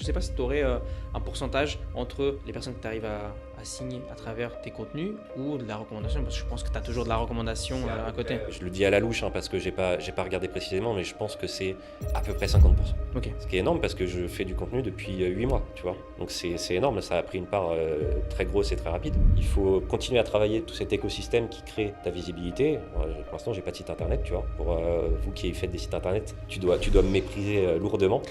sais pas si tu aurais un pourcentage entre les personnes que tu arrives à signer à travers tes contenus ou de la recommandation, parce que je pense que tu as toujours de la recommandation à côté. Je le dis à la louche parce que j'ai pas regardé précisément, mais je pense que c'est à peu près 50%. Ok. Ce qui est énorme parce que je fais du contenu depuis 8 mois, tu vois. Donc c'est énorme, ça a pris une part très grosse et très rapide. Il faut continuer à travailler tout cet écosystème qui crée ta visibilité. Pour l'instant, j'ai pas de site internet, tu vois. Pour vous qui faites des sites internet, tu dois me mépriser lourdement.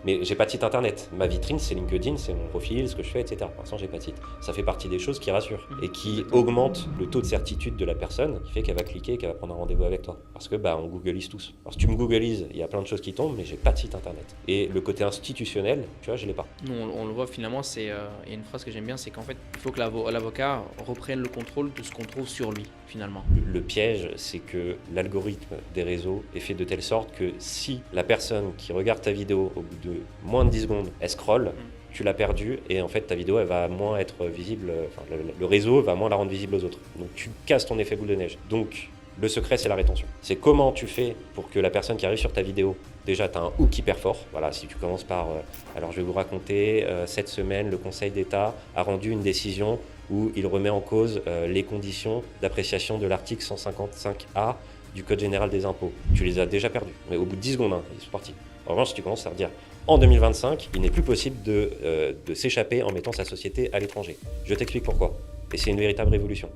Mais j'ai pas de site internet. Ma vitrine, c'est LinkedIn, c'est mon profil, ce que je fais, etc. Pour l'instant, j'ai pas de site. Ça fait partie des choses qui rassurent et qui augmentent le taux de certitude de la personne, qui fait qu'elle va cliquer et qu'elle va prendre un rendez-vous avec toi. Parce que on googlise tous. Alors si tu me googlises, il y a plein de choses qui tombent, mais j'ai pas de site internet. Et le côté institutionnel, tu vois, je l'ai pas. Nous, on le voit finalement, il y a une phrase que j'aime bien, c'est qu'en fait, il faut que l'avocat reprenne le contrôle de ce qu'on trouve sur lui, finalement. Le piège, c'est que l'algorithme des réseaux est fait de telle sorte que si la personne qui regarde ta vidéo au bout de moins de 10 secondes, elle scrolle, tu l'as perdue et en fait ta vidéo elle va moins être visible, enfin le réseau va moins la rendre visible aux autres. Donc tu casses ton effet boule de neige. Donc le secret c'est la rétention. C'est comment tu fais pour que la personne qui arrive sur ta vidéo, déjà tu as un hook hyper fort. Voilà, si tu commences par alors je vais vous raconter, cette semaine le Conseil d'État a rendu une décision où il remet en cause les conditions d'appréciation de l'article 155A du Code général des impôts. Tu les as déjà perdus, mais au bout de 10 secondes, ils sont partis. En revanche, si tu commences à redire en 2025, il n'est plus possible de s'échapper en mettant sa société à l'étranger. Je t'explique pourquoi. Et c'est une véritable révolution.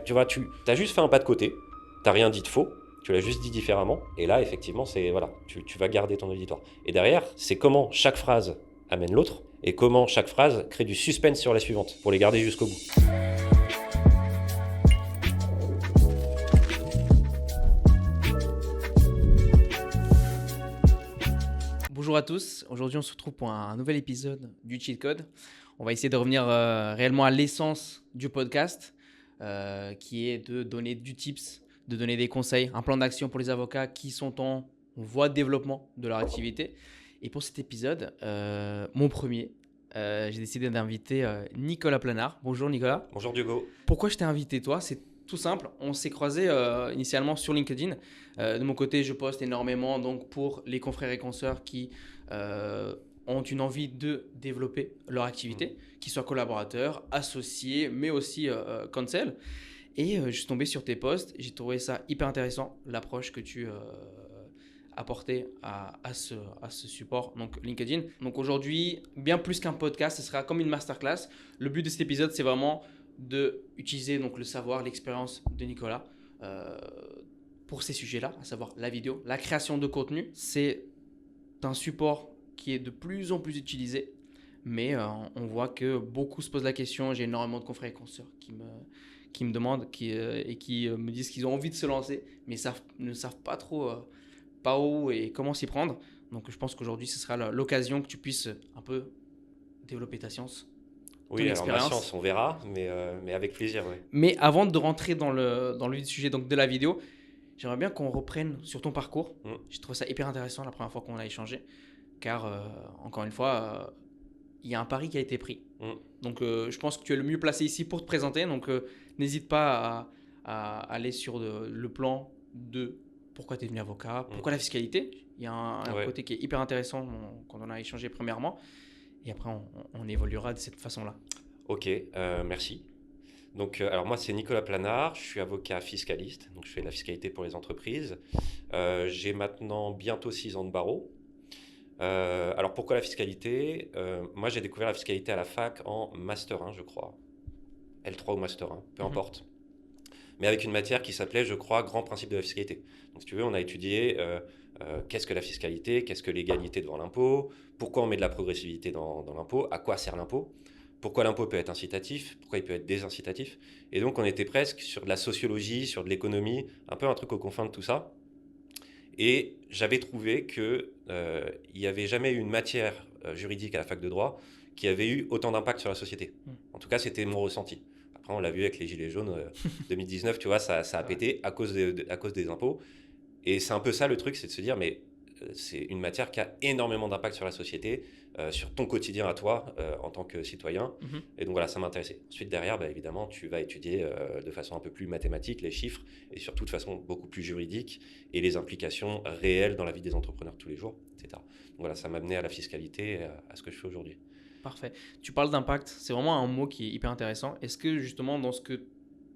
Tu vois, tu as juste fait un pas de côté, tu n'as rien dit de faux, tu l'as juste dit différemment, et là, effectivement, tu vas garder ton auditoire. Et derrière, c'est comment chaque phrase amène l'autre, et comment chaque phrase crée du suspense sur la suivante, pour les garder jusqu'au bout. Bonjour à tous, aujourd'hui on se retrouve pour un nouvel épisode du Cheat Code. On va essayer de revenir réellement à l'essence du podcast, qui est de donner du tips, de donner des conseils, un plan d'action pour les avocats qui sont en voie de développement de leur activité. Et pour cet épisode, mon premier, j'ai décidé d'inviter Nicolas Planard. Bonjour Nicolas. Bonjour Diogo. Pourquoi je t'ai invité toi? C'est tout simple, on s'est croisés initialement sur LinkedIn. De mon côté, je poste énormément donc pour les confrères et consoeurs qui ont une envie de développer leur activité, qu'ils soient collaborateurs, associés, mais aussi counsel. Et je suis tombé sur tes posts, j'ai trouvé ça hyper intéressant, l'approche que tu apportais à ce support, donc LinkedIn. Donc aujourd'hui, bien plus qu'un podcast, ce sera comme une masterclass. Le but de cet épisode, c'est vraiment d'utiliser donc le savoir, l'expérience de Nicolas pour ces sujets-là, à savoir la vidéo, la création de contenu. C'est un support qui est de plus en plus utilisé, mais on voit que beaucoup se posent la question. J'ai énormément de confrères et consoeurs qui me demandent et qui me disent qu'ils ont envie de se lancer, mais ne savent pas trop par où et comment s'y prendre. Donc je pense qu'aujourd'hui, ce sera l'occasion que tu puisses un peu développer ta science. Oui, alors ma science, on verra, mais avec plaisir, oui. Mais avant de rentrer dans le vif du sujet donc de la vidéo, j'aimerais bien qu'on reprenne sur ton parcours. J'ai trouvé ça hyper intéressant la première fois qu'on a échangé, car encore une fois, il y a un pari qui a été pris. Donc je pense que tu es le mieux placé ici pour te présenter, donc n'hésite pas à aller sur le plan de pourquoi tu es devenu avocat, pourquoi la fiscalité. Il y a un côté qui est hyper intéressant quand on a échangé premièrement. Et après, on évoluera de cette façon-là. Ok, merci. Donc, alors moi, c'est Nicolas Planard, je suis avocat fiscaliste, donc je fais de la fiscalité pour les entreprises. J'ai maintenant bientôt 6 ans de barreau. Alors, pourquoi la fiscalité ? Moi, j'ai découvert la fiscalité à la fac en Master 1, je crois. L3 ou Master 1, peu importe. Mais avec une matière qui s'appelait, je crois, Grand principe de la fiscalité. Donc, si tu veux, on a étudié qu'est-ce que la fiscalité, qu'est-ce que l'égalité devant l'impôt, pourquoi on met de la progressivité dans l'impôt, à quoi sert l'impôt, pourquoi l'impôt peut être incitatif, pourquoi il peut être désincitatif. Et donc, on était presque sur de la sociologie, sur de l'économie, un peu un truc aux confins de tout ça. Et j'avais trouvé qu'il n'y avait jamais eu une matière juridique à la fac de droit qui avait eu autant d'impact sur la société. En tout cas, c'était mon ressenti. Après, on l'a vu avec les Gilets jaunes 2019, tu vois, ça a pété à cause des impôts. Et c'est un peu ça le truc, c'est de se dire, mais c'est une matière qui a énormément d'impact sur la société, sur ton quotidien à toi en tant que citoyen. Et donc voilà, ça m'intéressait. Ensuite, derrière, évidemment, tu vas étudier de façon un peu plus mathématique les chiffres et surtout de façon beaucoup plus juridique et les implications réelles dans la vie des entrepreneurs tous les jours, etc. voilà, ça m'a amené à la fiscalité et à ce que je fais aujourd'hui. Parfait. Tu parles d'impact, c'est vraiment un mot qui est hyper intéressant. Est-ce que justement dans ce que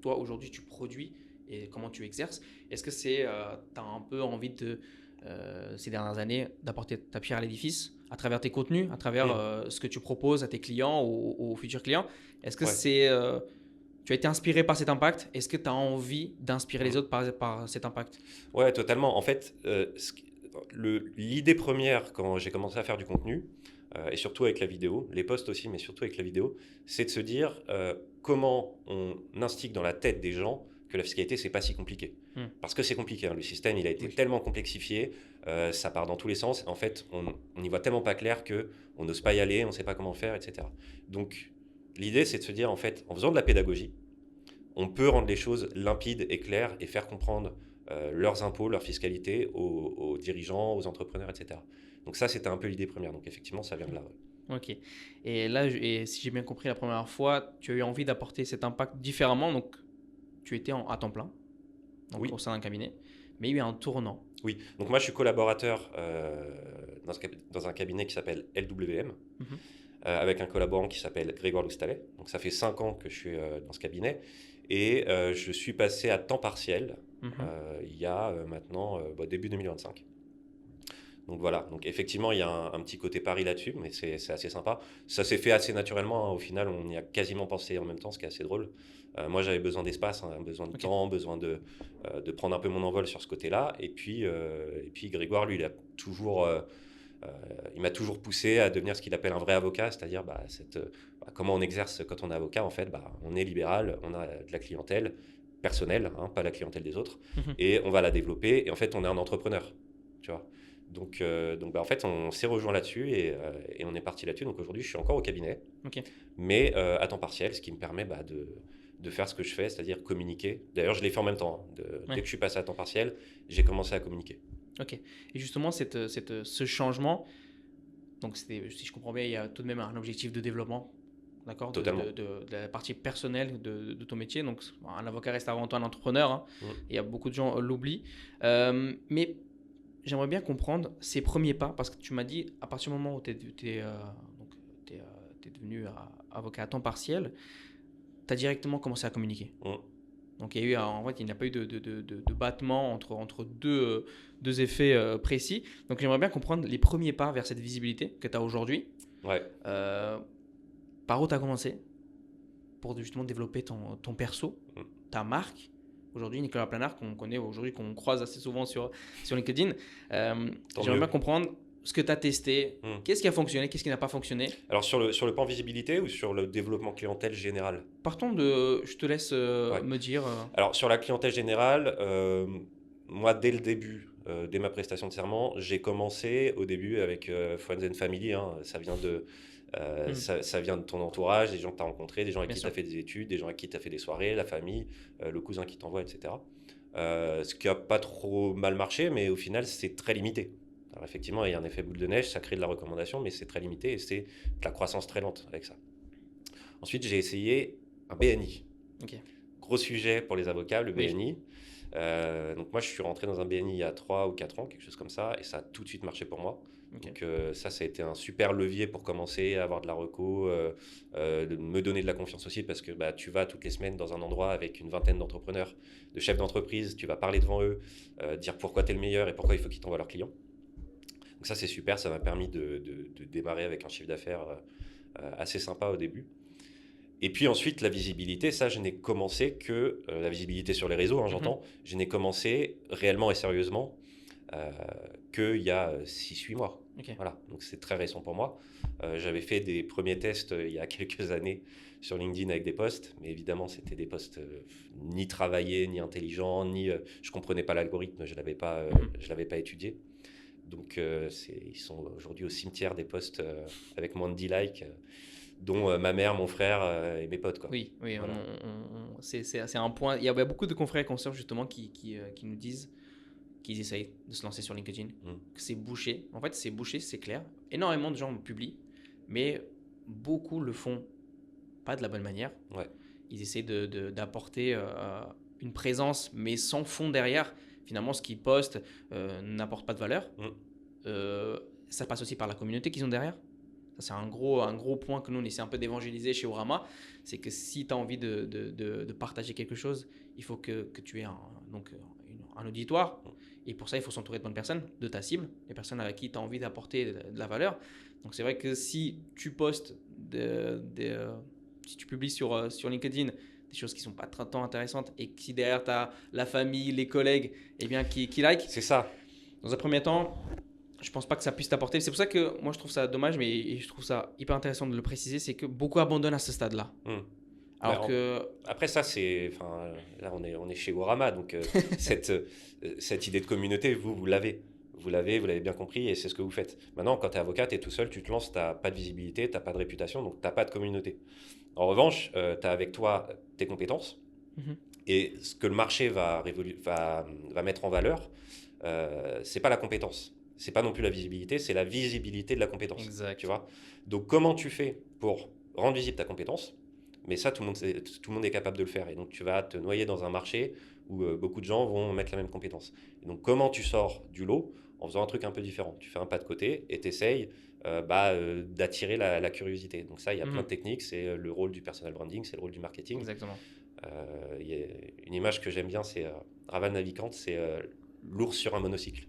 toi aujourd'hui tu produis et comment tu exerces, est-ce que tu as un peu envie ces dernières années d'apporter ta pierre à l'édifice à travers tes contenus, à travers Mm. ce que tu proposes à tes clients ou aux futurs clients? Est-ce que Ouais. tu as été inspiré par cet impact? Est-ce que tu as envie d'inspirer les Mm. autres par cet impact? Ouais, totalement. En fait, l'idée première quand j'ai commencé à faire du contenu, et surtout avec la vidéo, les posts aussi, mais surtout avec la vidéo, c'est de se dire comment on instigue dans la tête des gens que la fiscalité, c'est pas si compliqué. Hmm. Parce que c'est compliqué, hein. Le système, il a été Oui. tellement complexifié, ça part dans tous les sens. En fait, on n'y voit tellement pas clair qu'on n'ose pas y aller, on ne sait pas comment faire, etc. Donc, l'idée, c'est de se dire, en fait, en faisant de la pédagogie, on peut rendre les choses limpides et claires et faire comprendre leurs impôts, leur fiscalité aux dirigeants, aux entrepreneurs, etc. Donc ça, c'était un peu l'idée première. Donc effectivement, ça vient de là. Ouais. Ok. Et là, et si j'ai bien compris la première fois, tu as eu envie d'apporter cet impact différemment. Donc, tu étais à temps plein, donc Oui, au sein d'un cabinet, mais il y a eu un tournant. oui. Donc moi, je suis collaborateur dans un cabinet qui s'appelle LWM, Mhm. avec un collaborant qui s'appelle Grégoire Loustalet. Donc ça fait 5 ans que je suis dans ce cabinet. Et je suis passé à temps partiel Mhm. il y a maintenant début 2025. Donc voilà, donc effectivement, il y a un petit côté pari là-dessus, mais c'est assez sympa. Ça s'est fait assez naturellement, hein. Au final, on y a quasiment pensé en même temps, ce qui est assez drôle. Moi, j'avais besoin d'espace, hein, besoin de Ok. temps, besoin de prendre un peu mon envol sur ce côté-là. Et puis Grégoire, lui, euh, il m'a toujours poussé à devenir ce qu'il appelle un vrai avocat, c'est-à-dire comment on exerce quand on est avocat. En fait, on est libéral, on a de la clientèle personnelle, hein, pas la clientèle des autres, Mhm. et on va la développer. Et en fait, on est un entrepreneur, tu vois. Donc en fait, on s'est rejoint là-dessus et on est parti là-dessus. Donc aujourd'hui, je suis encore au cabinet, Ok. mais à temps partiel, ce qui me permet de faire ce que je fais, c'est-à-dire communiquer. D'ailleurs, je l'ai fait en même temps, hein. Dès Ouais. que je suis passé à temps partiel, j'ai commencé à communiquer. Ok. Et justement, ce changement, donc si je comprends bien, il y a tout de même un objectif de développement, d'accord, Totalement. de la partie personnelle de ton métier. Donc, un avocat reste avant tout un entrepreneur, hein. Mm. Il y a beaucoup de gens l'oublient. Mais j'aimerais bien comprendre ces premiers pas, parce que tu m'as dit, à partir du moment où tu es devenu avocat à temps partiel, tu as directement commencé à communiquer. Mm. Donc, en fait, il n'y a pas eu de battement entre deux effets précis. Donc, j'aimerais bien comprendre les premiers pas vers cette visibilité que tu as aujourd'hui. Ouais. Par où tu as commencé pour justement développer ton perso, Mm. ta marque. Aujourd'hui, Nicolas Planard, qu'on connaît aujourd'hui, qu'on croise assez souvent sur LinkedIn. Tant J'aimerais mieux. bien comprendre ce que tu as testé, Mm. qu'est-ce qui a fonctionné, qu'est-ce qui n'a pas fonctionné. Alors sur le plan visibilité ou sur le développement clientèle général? Partons je te laisse Ouais. me dire. Alors sur la clientèle générale, moi dès le début, dès ma prestation de serment, j'ai commencé au début avec Friends and Family, hein. Ça vient ça vient de ton entourage, des gens que tu as rencontrés, des gens avec Bien qui tu as sûr. fait des études, des gens avec qui tu as fait des soirées, la famille, le cousin qui t'envoie, etc. Ce qui a pas trop mal marché, mais au final c'est très limité. Alors effectivement, il y a un effet boule de neige, ça crée de la recommandation, mais c'est très limité et c'est de la croissance très lente avec ça. Ensuite, j'ai essayé un BNI. Ok. Gros sujet pour les avocats, le Oui. BNI. Donc moi, je suis rentré dans un BNI il y a 3 ou 4 ans, quelque chose comme ça, et ça a tout de suite marché pour moi. Ok. Donc ça a été un super levier pour commencer à avoir de la reco, de me donner de la confiance aussi, parce que tu vas toutes les semaines dans un endroit avec une vingtaine d'entrepreneurs, de chefs d'entreprise, tu vas parler devant eux, dire pourquoi tu es le meilleur et pourquoi il faut qu'ils t'envoient leurs clients. Donc ça, c'est super, ça m'a permis de démarrer avec un chiffre d'affaires assez sympa au début. Et puis ensuite, la visibilité, ça, je n'ai commencé que, la visibilité sur les réseaux, hein, j'entends, je n'ai commencé réellement et sérieusement qu'il y a 6-8 mois. Ok. Voilà, donc c'est très récent pour moi. J'avais fait des premiers tests il y a quelques années sur LinkedIn avec des posts, mais évidemment, c'était des posts ni travaillés, ni intelligents, je ne comprenais pas l'algorithme, je ne l'avais pas étudié. Donc ils sont aujourd'hui au cimetière des posts avec moins de 10 likes, dont ma mère, mon frère et mes potes, quoi. Oui, Voilà. c'est un point. Il y a beaucoup de confrères et consoeurs justement qui nous disent qu'ils essayent de se lancer sur LinkedIn, que c'est bouché. En fait, c'est bouché, c'est clair. Énormément de gens publient, mais beaucoup le font pas de la bonne manière. Ouais. Ils essaient d'apporter une présence, mais sans fond derrière. Finalement, ce qu'ils postent n'apporte pas de valeur. Ça passe aussi par la communauté qu'ils ont derrière. Ça, c'est un gros point que nous, on essaie un peu d'évangéliser chez Orama. C'est que si tu as envie de partager quelque chose, il faut que tu aies un auditoire. Et pour ça, il faut s'entourer de bonnes personnes, de ta cible, des personnes avec qui tu as envie d'apporter de la valeur. Donc, c'est vrai que si tu postes, si tu publies sur LinkedIn des choses qui ne sont pas très intéressantes et que si derrière tu as la famille, les collègues eh bien, qui like, C'est ça. dans un premier temps, je pense pas que ça puisse t'apporter. C'est pour ça que moi je trouve ça dommage, mais je trouve ça hyper intéressant de le préciser, c'est que beaucoup abandonnent à ce stade-là. Alors Bah, que Après ça, enfin, là on est chez Warama, donc cette idée de communauté, vous l'avez. Vous l'avez bien compris et c'est ce que vous faites. Maintenant, quand tu es avocat, tu es tout seul, tu te lances, tu n'as pas de visibilité, tu n'as pas de réputation, donc tu n'as pas de communauté. En revanche, tu as avec toi tes compétences et ce que le marché va mettre en valeur, c'est pas la compétence. C'est pas non plus la visibilité, c'est la visibilité de la compétence. Exact. Tu vois. Donc, comment tu fais pour rendre visible ta compétence? Mais ça, tout le monde est capable de le faire. Et donc, tu vas te noyer dans un marché où beaucoup de gens vont mettre la même compétence. Et donc, comment tu sors du lot en faisant un truc un peu différent? Tu fais un pas de côté et tu essayes d'attirer la curiosité. Donc, ça, il y a plein de techniques. C'est le rôle du personal branding, c'est le rôle du marketing. Exactement. Il y a une image que j'aime bien, c'est Raval Navicante, c'est l'ours sur un monocycle.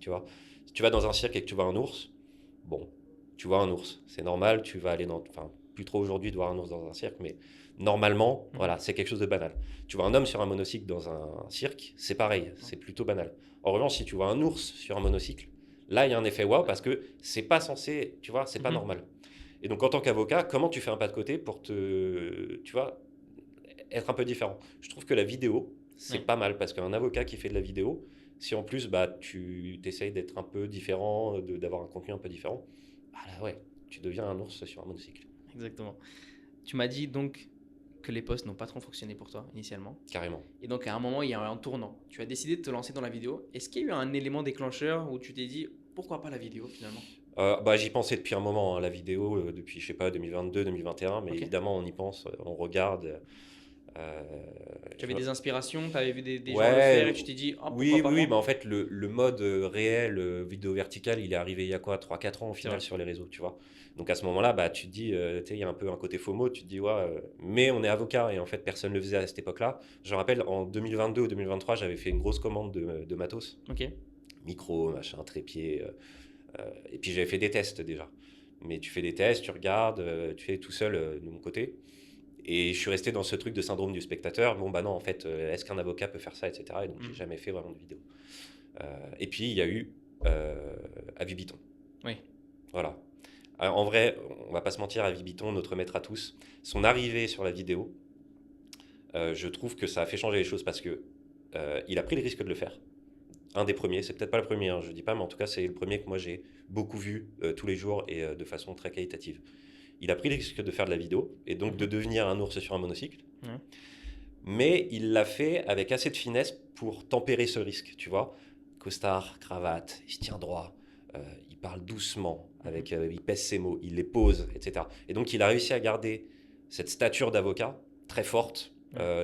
Tu vois, si tu vas dans un cirque et que tu vois un ours, bon, tu vois un ours, c'est normal, tu vas aller enfin, plus trop aujourd'hui de voir un ours dans un cirque, mais normalement, voilà, c'est quelque chose de banal. Tu vois un homme sur un monocycle dans un cirque, c'est pareil, c'est plutôt banal. En revanche, si tu vois un ours sur un monocycle, là, il y a un effet waouh parce que c'est pas censé, tu vois, c'est pas normal. Et donc, en tant qu'avocat, comment tu fais un pas de côté pour tu vois, être un peu différent? Je trouve que la vidéo, c'est pas mal parce qu'un avocat qui fait de la vidéo, si en plus tu essayes d'être un peu différent, d'avoir un contenu un peu différent, bah là ouais, tu deviens un ours sur un monocycle. Exactement. Tu m'as dit donc que les posts n'ont pas trop fonctionné pour toi initialement. Carrément. Et donc à un moment, il y a un tournant. Tu as décidé de te lancer dans la vidéo. Est-ce qu'il y a eu un élément déclencheur où tu t'es dit pourquoi pas la vidéo finalement? J'y pensais depuis un moment, hein, la vidéo, depuis je sais pas 2022, 2021, mais évidemment on y pense, on regarde. Tu avais des inspirations, tu avais vu des gens le Ouais, faire et tu t'es dit oh, pourquoi pas moi? bah en fait le mode réel vidéo verticale, il est arrivé il y a quoi 3-4 ans au final sur les réseaux, tu vois. Donc à ce moment-là, bah, tu te dis, tu sais, il y a un peu un côté FOMO, tu te dis, ouais, mais on est avocat et en fait personne ne le faisait à cette époque-là. Je me rappelle en 2022 ou 2023, j'avais fait une grosse commande de matos, micro, machin, trépied, et puis j'avais fait des tests déjà. Mais tu fais des tests, tu regardes, tu fais tout seul de mon côté. Et je suis resté dans ce truc de syndrome du spectateur. Bon, bah non, en fait, est-ce qu'un avocat peut faire ça, etc. Et donc, j'ai jamais fait vraiment de vidéo. Et puis, il y a eu Avibiton. Oui. Voilà. Alors, en vrai, on va pas se mentir, Avibiton, notre maître à tous, son arrivée sur la vidéo, je trouve que ça a fait changer les choses parce que il a pris le risque de le faire. Un des premiers, c'est peut-être pas le premier, hein, je dis pas, mais en tout cas, c'est le premier que moi j'ai beaucoup vu tous les jours et de façon très qualitative. Il a pris le risque de faire de la vidéo et donc de devenir un ours sur un monocycle. Mais il l'a fait avec assez de finesse pour tempérer ce risque, tu vois. Costard, cravate, il se tient droit, il parle doucement, il pèse ses mots, il les pose, etc. Et donc il a réussi à garder cette stature d'avocat très forte,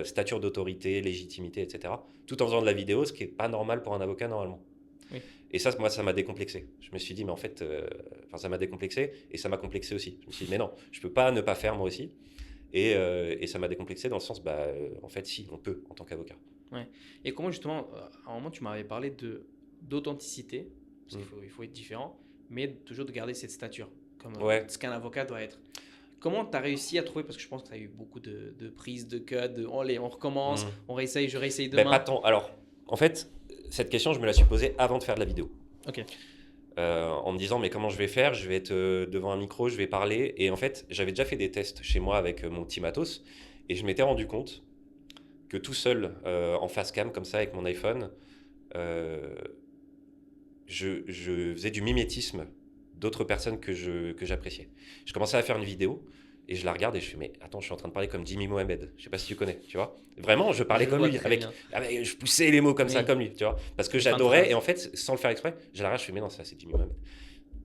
stature d'autorité, légitimité, etc. Tout en faisant de la vidéo, ce qui n'est pas normal pour un avocat normalement. Et ça, moi, ça m'a décomplexé. Je me suis dit, mais en fait, ça m'a décomplexé et ça m'a complexé aussi. Je me suis dit, mais non, je ne peux pas ne pas faire moi aussi. Et ça m'a décomplexé dans le sens, en fait, si, on peut en tant qu'avocat. Ouais. Et comment justement, à un moment, tu m'avais parlé d'authenticité, parce qu'il faut être différent, mais toujours de garder cette stature, comme ce qu'un avocat doit être. Comment tu as réussi à trouver, parce que je pense que tu as eu beaucoup de prises, de cuts, on recommence, on réessaye, je réessaye demain. Pas tant. Alors, en fait, cette question, je me la suis posée avant de faire de la vidéo. Ok. En me disant, mais comment je vais faire? Je vais être devant un micro, je vais parler. Et en fait, j'avais déjà fait des tests chez moi avec mon petit matos. Et je m'étais rendu compte que tout seul, en face cam, comme ça, avec mon iPhone, je faisais du mimétisme d'autres personnes que j'appréciais. Je commençais à faire une vidéo et je la regarde et je fais, mais attends, je suis en train de parler comme Jimmy Mohamed. Je sais pas si tu connais, tu vois. Vraiment, je parlais comme lui, je poussais les mots comme ça, comme lui, tu vois. Parce que j'adorais, et en fait, sans le faire exprès, je la regarde, je fais, mais non, ça c'est Jimmy Mohamed.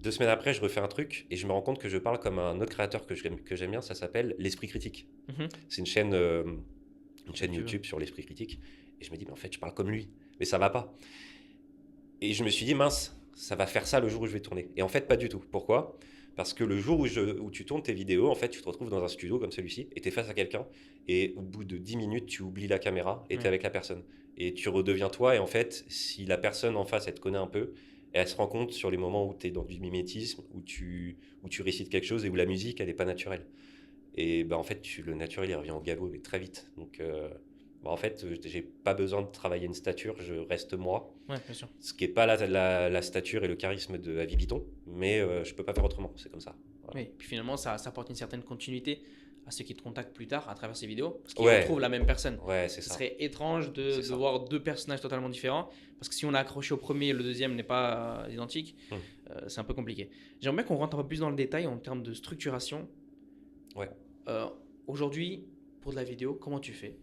2 semaines après, je refais un truc et je me rends compte que je parle comme un autre créateur que j'aime bien, ça s'appelle L'Esprit Critique. C'est une chaîne YouTube sur l'esprit critique. Et je me dis, mais en fait, je parle comme lui, mais ça va pas. Et je me suis dit, mince, ça va faire ça le jour où je vais tourner. Et en fait, pas du tout. Pourquoi ? Parce que le jour où tu tournes tes vidéos, en fait, tu te retrouves dans un studio comme celui-ci et tu es face à quelqu'un et au bout de 10 minutes, tu oublies la caméra et tu es Ouais. avec la personne. Et tu redeviens toi et en fait, si la personne en face, elle te connaît un peu, elle se rend compte sur les moments où tu es dans du mimétisme, où tu récites quelque chose et où la musique, elle n'est pas naturelle. Et bah, en fait, le naturel, il revient au galop mais très vite. Donc, bah, en fait, j'ai pas besoin de travailler une stature, je reste moi. Ouais, bien sûr. Ce qui n'est pas la stature et le charisme de Avi Bitton, mais je peux pas faire autrement, c'est comme ça. Voilà. Oui, puis finalement, ça apporte une certaine continuité à ceux qui te contactent plus tard à travers ces vidéos, parce qu'ils Ouais, retrouvent la même personne. ouais, c'est Ce ça. serait étrange C'est de ça. voir deux personnages totalement différents, parce que si on a accroché au premier et le deuxième n'est pas identique, Hmm. c'est un peu compliqué. J'aimerais bien qu'on rentre un peu plus dans le détail en termes de structuration. Ouais. Euh, Aujourd'hui, pour de la vidéo, comment tu fais?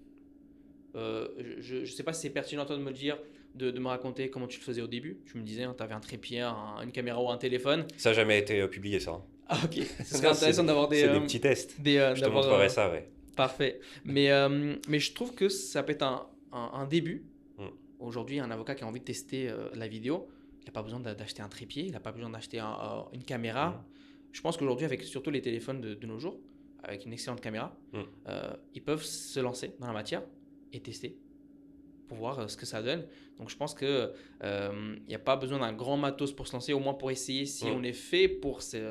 Je ne sais pas si c'est pertinent toi de me le dire, de me raconter comment tu le faisais au début. Tu me disais, tu avais un trépied, une caméra ou un téléphone. Ça n'a jamais été publié, ça. Hein. Ah ok, ce serait Non, intéressant d'avoir c'est des petits tests. Je te d'avoir, montrerai ça, ouais. parfait. Mais je trouve que ça peut être un début. Hmm. Aujourd'hui, un avocat qui a envie de tester la vidéo, il n'a pas besoin d'acheter un trépied, il n'a pas besoin d'acheter une caméra. Hmm. Je pense qu'aujourd'hui, avec surtout les téléphones de nos jours, avec une excellente caméra, Hmm. ils peuvent se lancer dans la matière et tester pour voir ce que ça donne. Donc je pense qu'il n'y a pas besoin d'un grand matos pour se lancer, au moins pour essayer si on est fait pour cet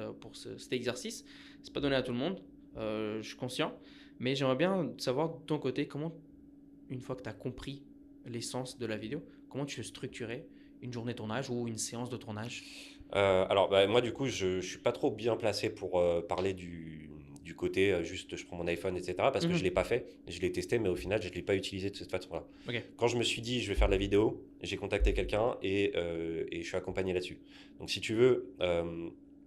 exercice. C'est pas donné à tout le monde, je suis conscient. Mais j'aimerais bien savoir de ton côté, comment, une fois que tu as compris l'essence de la vidéo, comment tu veux structurer une journée de tournage ou une séance de tournage. Alors, bah, moi, du coup, je suis pas trop bien placé pour parler du côté juste je prends mon iPhone, etc. Parce que je Mhm. l'ai pas fait. Je l'ai testé, mais au final, je l'ai pas utilisé de cette façon-là. Ok. Quand je me suis dit, je vais faire de la vidéo, j'ai contacté quelqu'un et je suis accompagné là-dessus. Donc, si tu veux,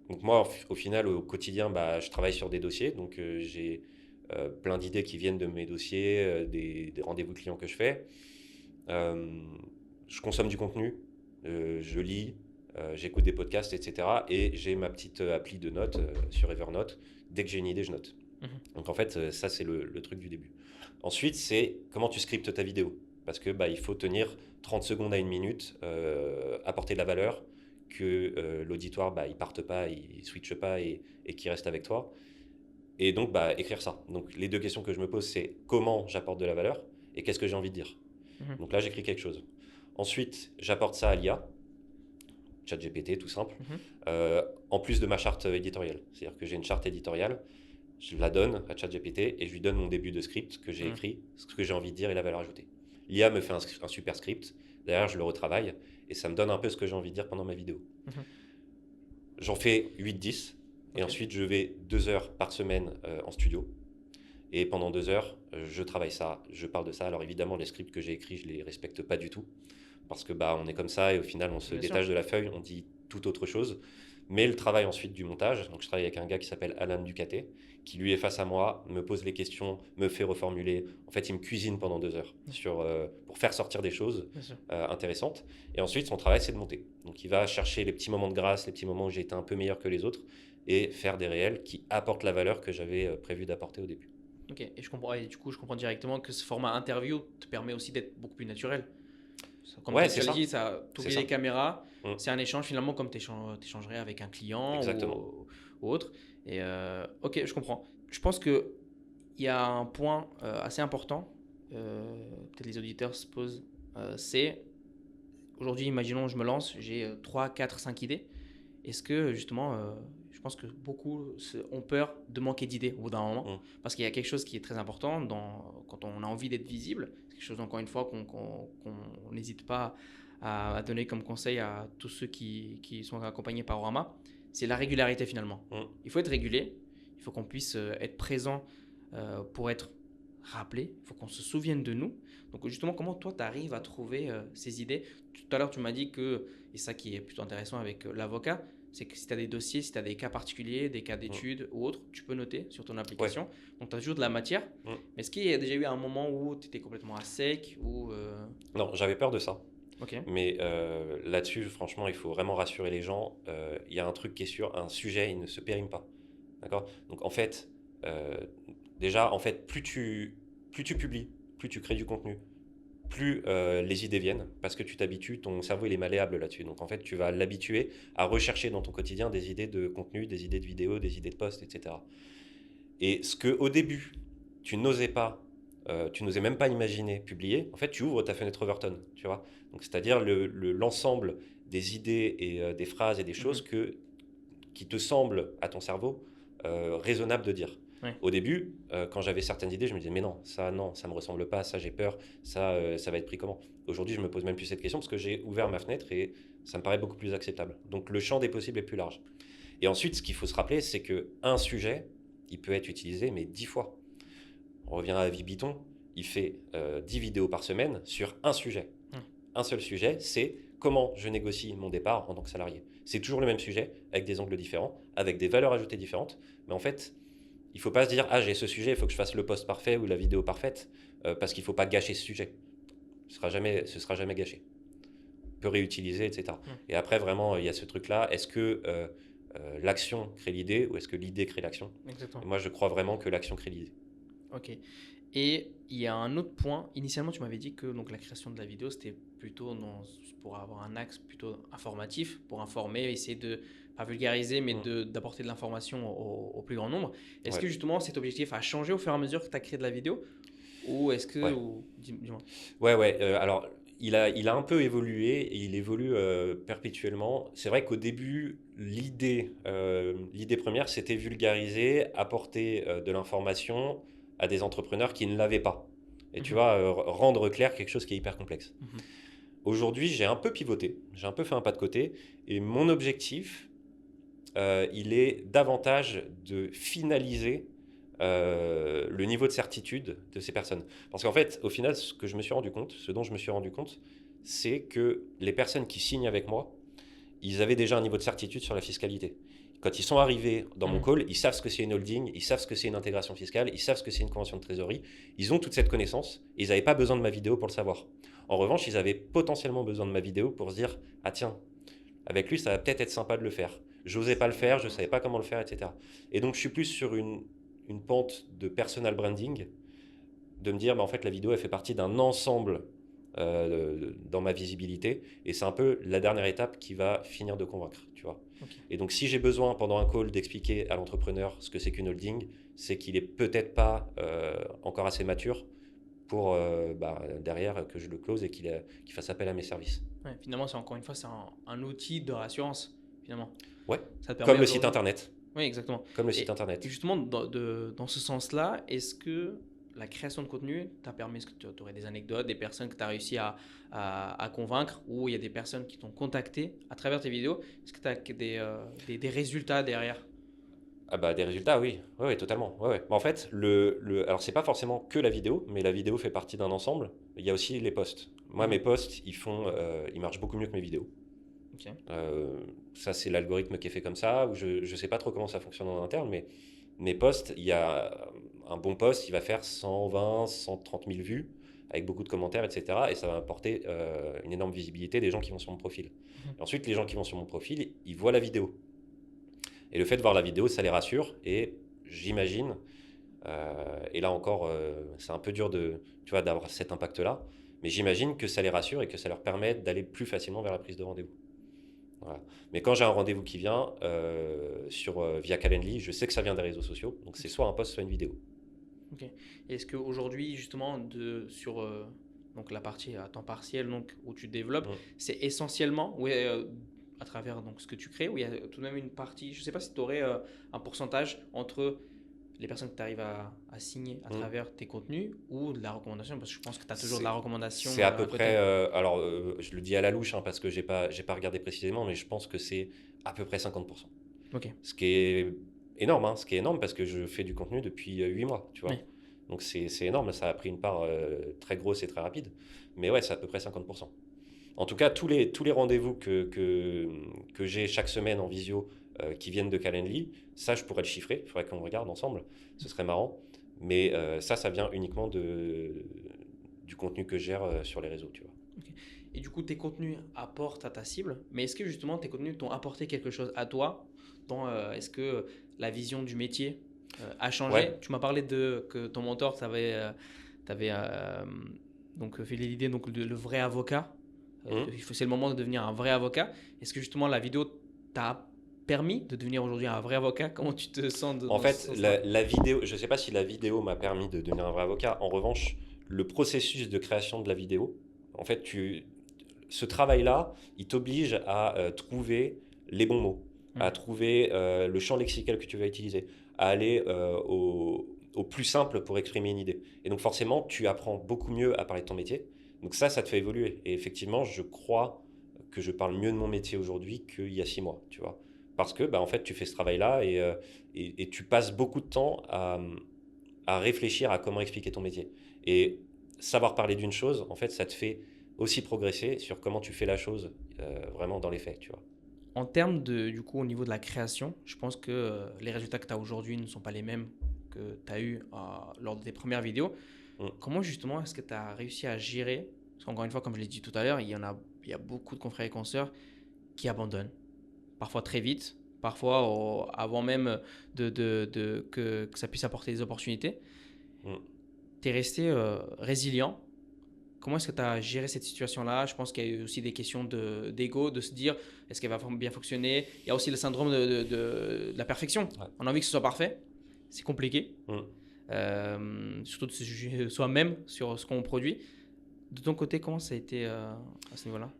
donc moi, au final, au quotidien, bah, je travaille sur des dossiers. Donc, j'ai plein d'idées qui viennent de mes dossiers, des rendez-vous clients que je fais. Euh, je consomme du contenu, je lis, j'écoute des podcasts, etc. Et j'ai ma petite appli de notes sur Evernote. Dès que j'ai une idée, je note. Mhm. Donc en fait, ça c'est le truc du début. Ensuite, c'est comment tu scriptes ta vidéo. Parce que bah, il faut tenir 30 secondes à une minute, apporter de la valeur, que l'auditoire bah, il parte pas, il switche pas et qu'il reste avec toi. Et donc bah, écrire ça. Donc les deux questions que je me pose, c'est comment j'apporte de la valeur et qu'est-ce que j'ai envie de dire. Mhm. Donc là, j'écris quelque chose. Ensuite, j'apporte ça à l'IA, ChatGPT, tout simple, Mhm. en plus de ma charte éditoriale. C'est-à-dire que j'ai une charte éditoriale, je la donne à ChatGPT et je lui donne mon début de script que j'ai Mhm. écrit, ce que j'ai envie de dire et la valeur ajoutée. L'IA me fait un super script, derrière je le retravaille et ça me donne un peu ce que j'ai envie de dire pendant ma vidéo. Mhm. J'en fais 8-10 et Ok. ensuite je vais 2 heures par semaine en studio. Et pendant 2 heures, je travaille ça, je parle de ça. Alors évidemment, les scripts que j'ai écrits, je les respecte pas du tout. Parce que bah, on est comme ça et au final, on se Bien sûr. détache de la feuille, on dit tout autre chose. Mais le travail ensuite du montage, donc je travaille avec un gars qui s'appelle Alan Ducaté, qui lui est face à moi, me pose les questions, me fait reformuler. En fait, il me cuisine pendant 2 heures pour faire sortir des choses Bien sûr. intéressantes. Et ensuite, son travail, c'est de monter. Donc il va chercher les petits moments de grâce, les petits moments où j'ai été un peu meilleur que les autres, et faire des réels qui apportent la valeur que j'avais prévu d'apporter au début. Ok. Et je comprends. Et du coup, je comprends directement que ce format interview te permet aussi d'être beaucoup plus naturel. Comme Ouais, tu c'est l'as ça. dit, ça, C'est t'oublies ça. les caméras, Mm. c'est un échange finalement comme tu échangerais avec un client Exactement. ou autre. Et ok, je comprends. Je pense qu'il y a un point assez important, peut-être les auditeurs se posent, c'est aujourd'hui, imaginons, je me lance, j'ai 3, 4, 5 idées. Est-ce que justement, je pense que beaucoup ont peur de manquer d'idées au bout d'un moment, Mm. parce qu'il y a quelque chose qui est très important quand on a envie d'être visible, c'est quelque chose encore une fois qu'on n'hésite pas à donner comme conseil à tous ceux qui sont accompagnés par Orama, c'est la régularité finalement. Mm. Il faut être régulier, il faut qu'on puisse être présent pour être rappelé, il faut qu'on se souvienne de nous. Donc justement, comment toi, tu arrives à trouver ces idées? Tout à l'heure, tu m'as dit que, et ça qui est plutôt intéressant avec l'avocat, c'est que si tu as des dossiers, si tu as des cas particuliers, des cas Mm. d'études ou autres, tu peux noter sur ton Ouais. application. Donc tu as toujours de la matière. Mm. Mais est-ce qu'il y a déjà eu un moment où tu étais complètement à sec ou Non, j'avais peur de ça. Ok. Mais là-dessus, franchement, il faut vraiment rassurer les gens. Il y a un truc qui est sûr, un sujet, il ne se périme pas. D'accord? Donc en fait, déjà, en fait, plus tu publies, plus tu crées du contenu, plus les idées viennent, parce que tu t'habitues, ton cerveau il est malléable là-dessus. Donc en fait, tu vas l'habituer à rechercher dans ton quotidien des idées de contenu, des idées de vidéos, des idées de posts, etc. Et ce que au début, tu n'osais pas, tu n'osais même pas imaginer publier, en fait, tu ouvres ta fenêtre Overton, tu vois. Donc c'est-à-dire l'ensemble des idées et des phrases et des choses Mhm. qui te semblent à ton cerveau raisonnables de dire. Ouais. Au début, quand j'avais certaines idées, je me disais mais non, ça me ressemble pas, ça j'ai peur, ça va être pris comment. Aujourd'hui, je me pose même plus cette question parce que j'ai ouvert ma fenêtre et ça me paraît beaucoup plus acceptable. Donc le champ des possibles est plus large. Et ensuite, ce qu'il faut se rappeler, c'est que un sujet, il peut être utilisé mais 10 fois. On revient à Vibiton, il fait 10 vidéos par semaine sur un sujet. Mm. Un seul sujet, c'est comment je négocie mon départ en tant que salarié. C'est toujours le même sujet, avec des angles différents, avec des valeurs ajoutées différentes. Mais en fait, il ne faut pas se dire, ah j'ai ce sujet, il faut que je fasse le post parfait ou la vidéo parfaite, parce qu'il ne faut pas gâcher ce sujet. Ce sera jamais gâché. On peut réutiliser, etc. Mm. Et après, vraiment, il y a ce truc-là. Est-ce que l'action crée l'idée ou est-ce que l'idée crée l'action? Exactement. Moi, je crois vraiment que l'action crée l'idée. Ok. Et il y a un autre point. Initialement, tu m'avais dit que donc, la création de la vidéo, c'était plutôt pour avoir un axe plutôt informatif, pour informer, essayer de, pas vulgariser, mais Mm. d'apporter de l'information au plus grand nombre. Est-ce que Ouais, justement cet objectif a changé au fur et à mesure que tu as créé de la vidéo? Ou est-ce que... ouais. Dis-moi. Ouais. Alors, il a un peu évolué et il évolue perpétuellement. C'est vrai qu'au début, l'idée première, c'était vulgariser, apporter de l'information à des entrepreneurs qui ne l'avaient pas. Et tu Mhm. vois, rendre clair quelque chose qui est hyper complexe. Mhm. Aujourd'hui, j'ai un peu pivoté, j'ai un peu fait un pas de côté. Et mon objectif, il est davantage de finaliser le niveau de certitude de ces personnes. Parce qu'en fait, au final, ce dont je me suis rendu compte, c'est que les personnes qui signent avec moi, ils avaient déjà un niveau de certitude sur la fiscalité. Quand ils sont arrivés dans mon Mhm. call, ils savent ce que c'est une holding, ils savent ce que c'est une intégration fiscale, ils savent ce que c'est une convention de trésorerie. Ils ont toute cette connaissance et ils n'avaient pas besoin de ma vidéo pour le savoir. En revanche, ils avaient potentiellement besoin de ma vidéo pour se dire, ah tiens, avec lui, ça va peut-être être sympa de le faire. J'osais pas le faire, je savais pas comment le faire, etc. Et donc, je suis plus sur une pente de personal branding, de me dire, bah, en fait, la vidéo, elle fait partie d'un ensemble dans ma visibilité, et c'est un peu la dernière étape qui va finir de convaincre, tu vois. Ok. Et donc, si j'ai besoin, pendant un call, d'expliquer à l'entrepreneur ce que c'est qu'une holding, c'est qu'il est peut-être pas encore assez mature pour derrière que je le close et qu'il fasse appel à mes services. Ouais, finalement, c'est encore une fois, c'est un outil de rassurance, finalement. Ouais, Ça te permet comme le site aujourd'hui. internet. Oui, exactement. Comme le site Et internet. justement, dans ce sens-là, est-ce que la création de contenu t'a permis, est-ce que tu aurais des anecdotes, des personnes que tu as réussi à convaincre, ou il y a des personnes qui t'ont contacté à travers tes vidéos? Est-ce que tu as des résultats derrière? Ah bah des résultats, oui, ouais, ouais, totalement. Ouais, ouais. En fait, alors c'est pas forcément que la vidéo, mais la vidéo fait partie d'un ensemble. Il y a aussi les posts. Moi, mes Mhm. posts, ils marchent beaucoup mieux que mes vidéos. Ok. Euh, Ça, c'est l'algorithme qui est fait comme ça. Ou je sais pas trop comment ça fonctionne en interne, mais mes posts, il y a un bon post, il va faire 120, 130 000 vues avec beaucoup de commentaires, etc. Et ça va apporter une énorme visibilité des gens qui vont sur mon profil. Mhm. Et ensuite, les gens qui vont sur mon profil, ils voient la vidéo. Et le fait de voir la vidéo, ça les rassure. Et j'imagine, et là encore, c'est un peu dur tu vois, d'avoir cet impact-là, mais j'imagine que ça les rassure et que ça leur permet d'aller plus facilement vers la prise de rendez-vous. Voilà. Mais quand j'ai un rendez-vous qui vient via Calendly, je sais que ça vient des réseaux sociaux. Donc c'est Ok. soit un post, soit une vidéo. Ok. Et est-ce qu'aujourd'hui, justement, sur donc la partie à temps partiel donc, où tu développes, Mm. c'est essentiellement ouais, à travers donc, ce que tu crées, où il y a tout de même une partie, je ne sais pas si tu aurais un pourcentage entre les personnes que tu arrives à signer à Mm. travers tes contenus ou de la recommandation, parce que je pense que tu as toujours de la C'est recommandation c'est à à peu côté. près, alors je le dis à la louche hein, parce que j'ai pas regardé précisément, mais je pense que c'est à peu près 50%. Ok. Ce qui est énorme, hein, ce qui est énorme parce que je fais du contenu depuis 8 mois, tu vois. Oui. Donc c'est énorme, ça a pris une part très grosse et très rapide. Mais ouais, c'est à peu près 50%. En tout cas, tous les rendez-vous que j'ai chaque semaine en visio qui viennent de Calendly, ça je pourrais le chiffrer, il faudrait qu'on regarde ensemble, ce serait marrant. Mais ça vient uniquement du contenu que je gère sur les réseaux, tu vois. Ok. Et du coup, tes contenus apportent à ta cible, mais est-ce que justement tes contenus t'ont apporté quelque chose à toi est-ce que la vision du métier a changé? Ouais, Tu m'as parlé de que ton mentor t'avait donc l'idée donc le vrai avocat. Mhm. C'est le moment de devenir un vrai avocat. Est-ce que justement la vidéo t'a permis de devenir aujourd'hui un vrai avocat? Comment tu te sens En dans ce fait, sens-là? la vidéo, je ne sais pas si la vidéo m'a permis de devenir un vrai avocat. En revanche, le processus de création de la vidéo, en fait, ce travail-là, il t'oblige à trouver les bons mots, à Hmm. trouver le champ lexical que tu vas utiliser, à aller au plus simple pour exprimer une idée. Et donc forcément, tu apprends beaucoup mieux à parler de ton métier. Donc ça te fait évoluer. Et effectivement, je crois que je parle mieux de mon métier aujourd'hui qu'il y a 6 mois, tu vois. Parce que, bah, en fait, tu fais ce travail-là et tu passes beaucoup de temps à réfléchir à comment expliquer ton métier. Et savoir parler d'une chose, en fait, ça te fait aussi progresser sur comment tu fais la chose vraiment dans les faits, tu vois. En termes de, du coup, au niveau de la création, je pense que les résultats que tu as aujourd'hui ne sont pas les mêmes que tu as eu lors de tes premières vidéos. Mm. Comment justement est-ce que tu as réussi à gérer? Parce qu'encore une fois, comme je l'ai dit tout à l'heure, il y a beaucoup de confrères et consoeurs qui abandonnent, parfois très vite, parfois avant même que ça puisse apporter des opportunités. Mm. Tu es resté résilient. Comment est-ce que tu as géré cette situation-là? Je pense qu'il y a eu aussi des questions d'ego, de se dire est-ce qu'elle va bien fonctionner? Il y a aussi le syndrome de la perfection. Ouais. On a envie que ce soit parfait. C'est compliqué. Mm. Surtout de se juger soi-même sur ce qu'on produit. De ton côté, comment ça a été à ce niveau-là?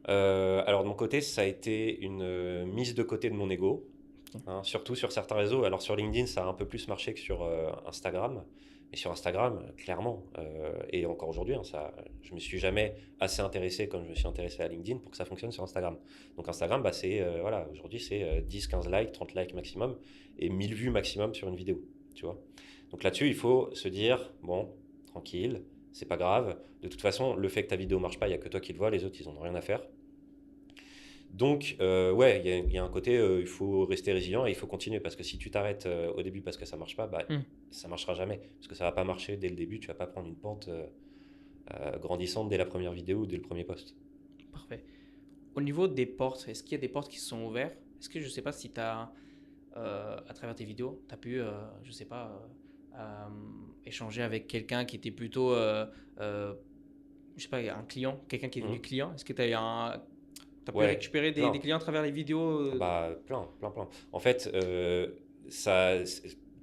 Alors de mon côté, ça a été une mise de côté de mon ego, Ok. hein, surtout sur certains réseaux. Alors sur LinkedIn, ça a un peu plus marché que sur Instagram. Mais sur Instagram, clairement, et encore aujourd'hui, hein, je me suis jamais assez intéressé comme je me suis intéressé à LinkedIn pour que ça fonctionne sur Instagram. Donc Instagram, bah, voilà, aujourd'hui, c'est 10, 15 likes, 30 likes maximum et 1000 vues maximum sur une vidéo, tu vois. Donc là-dessus, il faut se dire, bon, tranquille, c'est pas grave. De toute façon, le fait que ta vidéo marche pas, il y a que toi qui le vois, les autres, ils en ont rien à faire. Donc, ouais, il y a un côté, il faut rester résilient et il faut continuer parce que si tu t'arrêtes au début parce que ça marche pas, bah, Hmm, ça marchera jamais. Parce que ça va pas marcher dès le début, tu vas pas prendre une pente grandissante dès la première vidéo ou dès le premier post. parfait. Au niveau des portes, est-ce qu'il y a des portes qui se sont ouvertes? Est-ce que je ne sais pas si tu as, à travers tes vidéos, tu as pu, je ne sais pas, échanger avec quelqu'un qui était plutôt, je sais pas, un client, quelqu'un qui est devenu Mhm. client? Est-ce que tu as pu Ouais, récupérer des plein. clients à travers les vidéos? Bah, plein, plein, plein. En fait,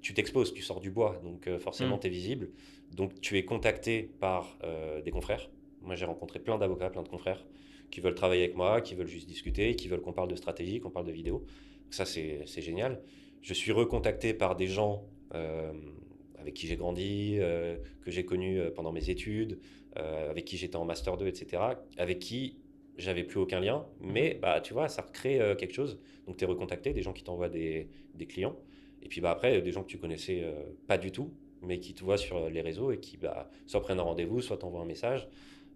tu t'exposes, tu sors du bois, donc Hmm, forcément, tu es visible. Donc, tu es contacté par des confrères. Moi, j'ai rencontré plein d'avocats, plein de confrères qui veulent travailler avec moi, qui veulent juste discuter, qui veulent qu'on parle de stratégie, qu'on parle de vidéo. Ça, c'est génial. Je suis recontacté par des gens avec qui j'ai grandi, que j'ai connus pendant mes études, avec qui j'étais en Master 2, etc., avec qui j'avais plus aucun lien, mhm. mais bah, tu vois, ça recrée quelque chose. Donc, tu es recontacté, des gens qui t'envoient des clients. Et puis bah, après, des gens que tu connaissais pas du tout, mais qui te voient sur les réseaux et qui bah, soit prennent un rendez-vous, soit t'envoient un message.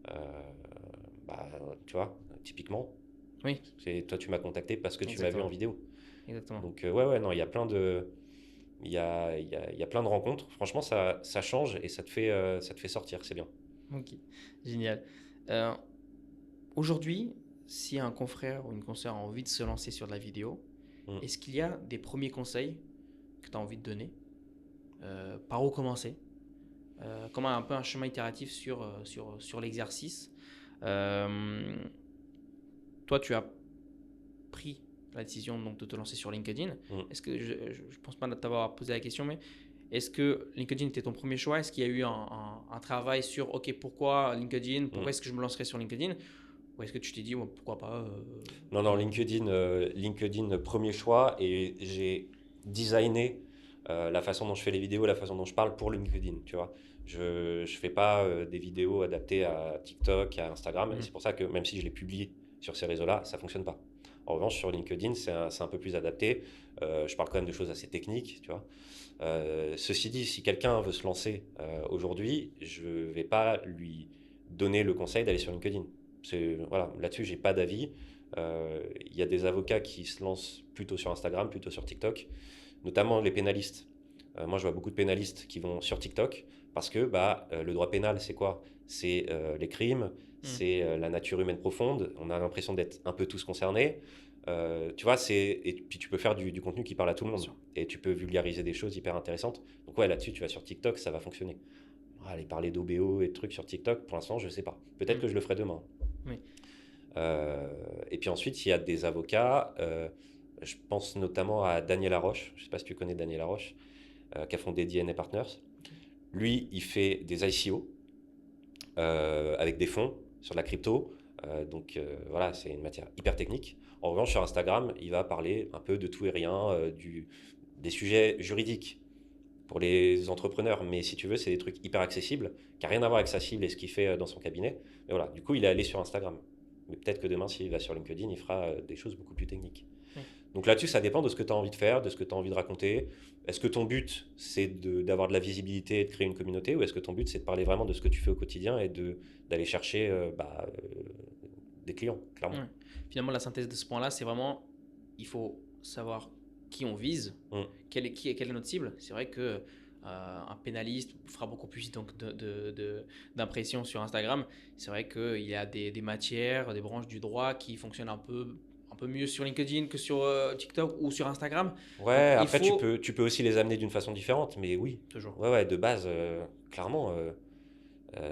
Euh, bah, tu vois, typiquement, Oui, toi, tu m'as contacté parce que tu m'as vu en exactement. vidéo. Exactement. Donc, ouais, ouais, non, il y a plein de. Il y a plein de rencontres. Franchement, ça change et ça te fait sortir, c'est bien. Ok, génial. Euh, Aujourd'hui, si un confrère ou une consoeur a envie de se lancer sur de la vidéo, Mm. est-ce qu'il y a des premiers conseils que tu as envie de donner? Par où commencer? Comment un peu un chemin itératif sur l'exercice? Euh, Toi, tu as pris la décision donc, de te lancer sur LinkedIn. Mm. Est-ce que je pense pas t'avoir posé la question, mais est-ce que LinkedIn était ton premier choix? Est-ce qu'il y a eu un travail sur OK, pourquoi LinkedIn? Mm. Pourquoi est-ce que je me lancerai sur LinkedIn? Ou est-ce que tu t'es dit ouais, pourquoi pas Non, non, LinkedIn, premier choix. Et j'ai designé la façon dont je fais les vidéos, la façon dont je parle pour LinkedIn, tu vois. Je ne fais pas des vidéos adaptées à TikTok, à Instagram. Et hmm, c'est pour ça que même si je les publie sur ces réseaux-là, ça ne fonctionne pas. En revanche, sur LinkedIn, c'est un peu plus adapté. Je parle quand même de choses assez techniques, tu vois. Ceci dit, si quelqu'un veut se lancer aujourd'hui, je ne vais pas lui donner le conseil d'aller sur LinkedIn. Voilà, là-dessus, j'ai pas d'avis. Il y a des avocats qui se lancent plutôt sur Instagram, plutôt sur TikTok, notamment les pénalistes. Moi, je vois beaucoup de pénalistes qui vont sur TikTok parce que bah, le droit pénal, c'est quoi? C'est les crimes, hmm, c'est la nature humaine profonde. On a l'impression d'être un peu tous concernés. Tu vois, et puis tu peux faire du contenu qui parle à tout le bien monde. sûr. Et tu peux vulgariser des choses hyper intéressantes. Donc ouais, là-dessus, tu vas sur TikTok, ça va fonctionner. aller parler d'OBO et de trucs sur TikTok, pour l'instant, je ne sais pas. Peut-être que je le ferai demain. Oui. Et puis ensuite, il y a des avocats. Je pense notamment à Daniel Laroche. Je ne sais pas si tu connais Daniel Laroche, qui a fondé DNA Partners. Lui, il fait des ICO avec des fonds sur la crypto. Donc voilà, c'est une matière hyper technique. En revanche, sur Instagram, il va parler un peu de tout et rien, des sujets juridiques pour les entrepreneurs. Mais si tu veux, c'est des trucs hyper accessibles, qui n'ont rien à voir avec sa cible et ce qu'il fait dans son cabinet. Mais voilà, du coup, il est allé sur Instagram. Mais peut-être que demain, s'il va sur LinkedIn, il fera des choses beaucoup plus techniques. Oui. Donc là-dessus, ça dépend de ce que tu as envie de faire, de ce que tu as envie de raconter. Est-ce que ton but, c'est d'avoir de la visibilité et de créer une communauté, ou est-ce que ton but, c'est de parler vraiment de ce que tu fais au quotidien et d'aller chercher des clients, clairement. Ouais. Finalement, la synthèse de ce point-là, c'est vraiment, il faut savoir qui on vise, quelle est notre cible. C'est vrai que un pénaliste fera beaucoup plus donc d'impressions sur Instagram. C'est vrai qu'il y a des matières, des branches du droit qui fonctionnent un peu mieux sur LinkedIn que sur TikTok ou sur Instagram. Ouais, Donc, après, tu peux aussi les amener d'une façon différente, mais oui. Toujours. Ouais, de base, clairement,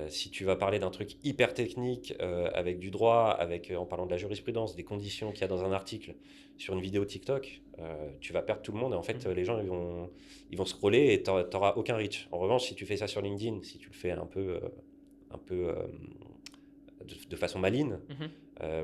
si tu vas parler d'un truc hyper technique avec du droit, en parlant de la jurisprudence, des conditions qu'il y a dans un article sur une vidéo TikTok, tu vas perdre tout le monde et en fait, les gens ils vont scroller et tu n'auras aucun reach. En revanche, si tu fais ça sur LinkedIn, si tu le fais un peu de façon maligne,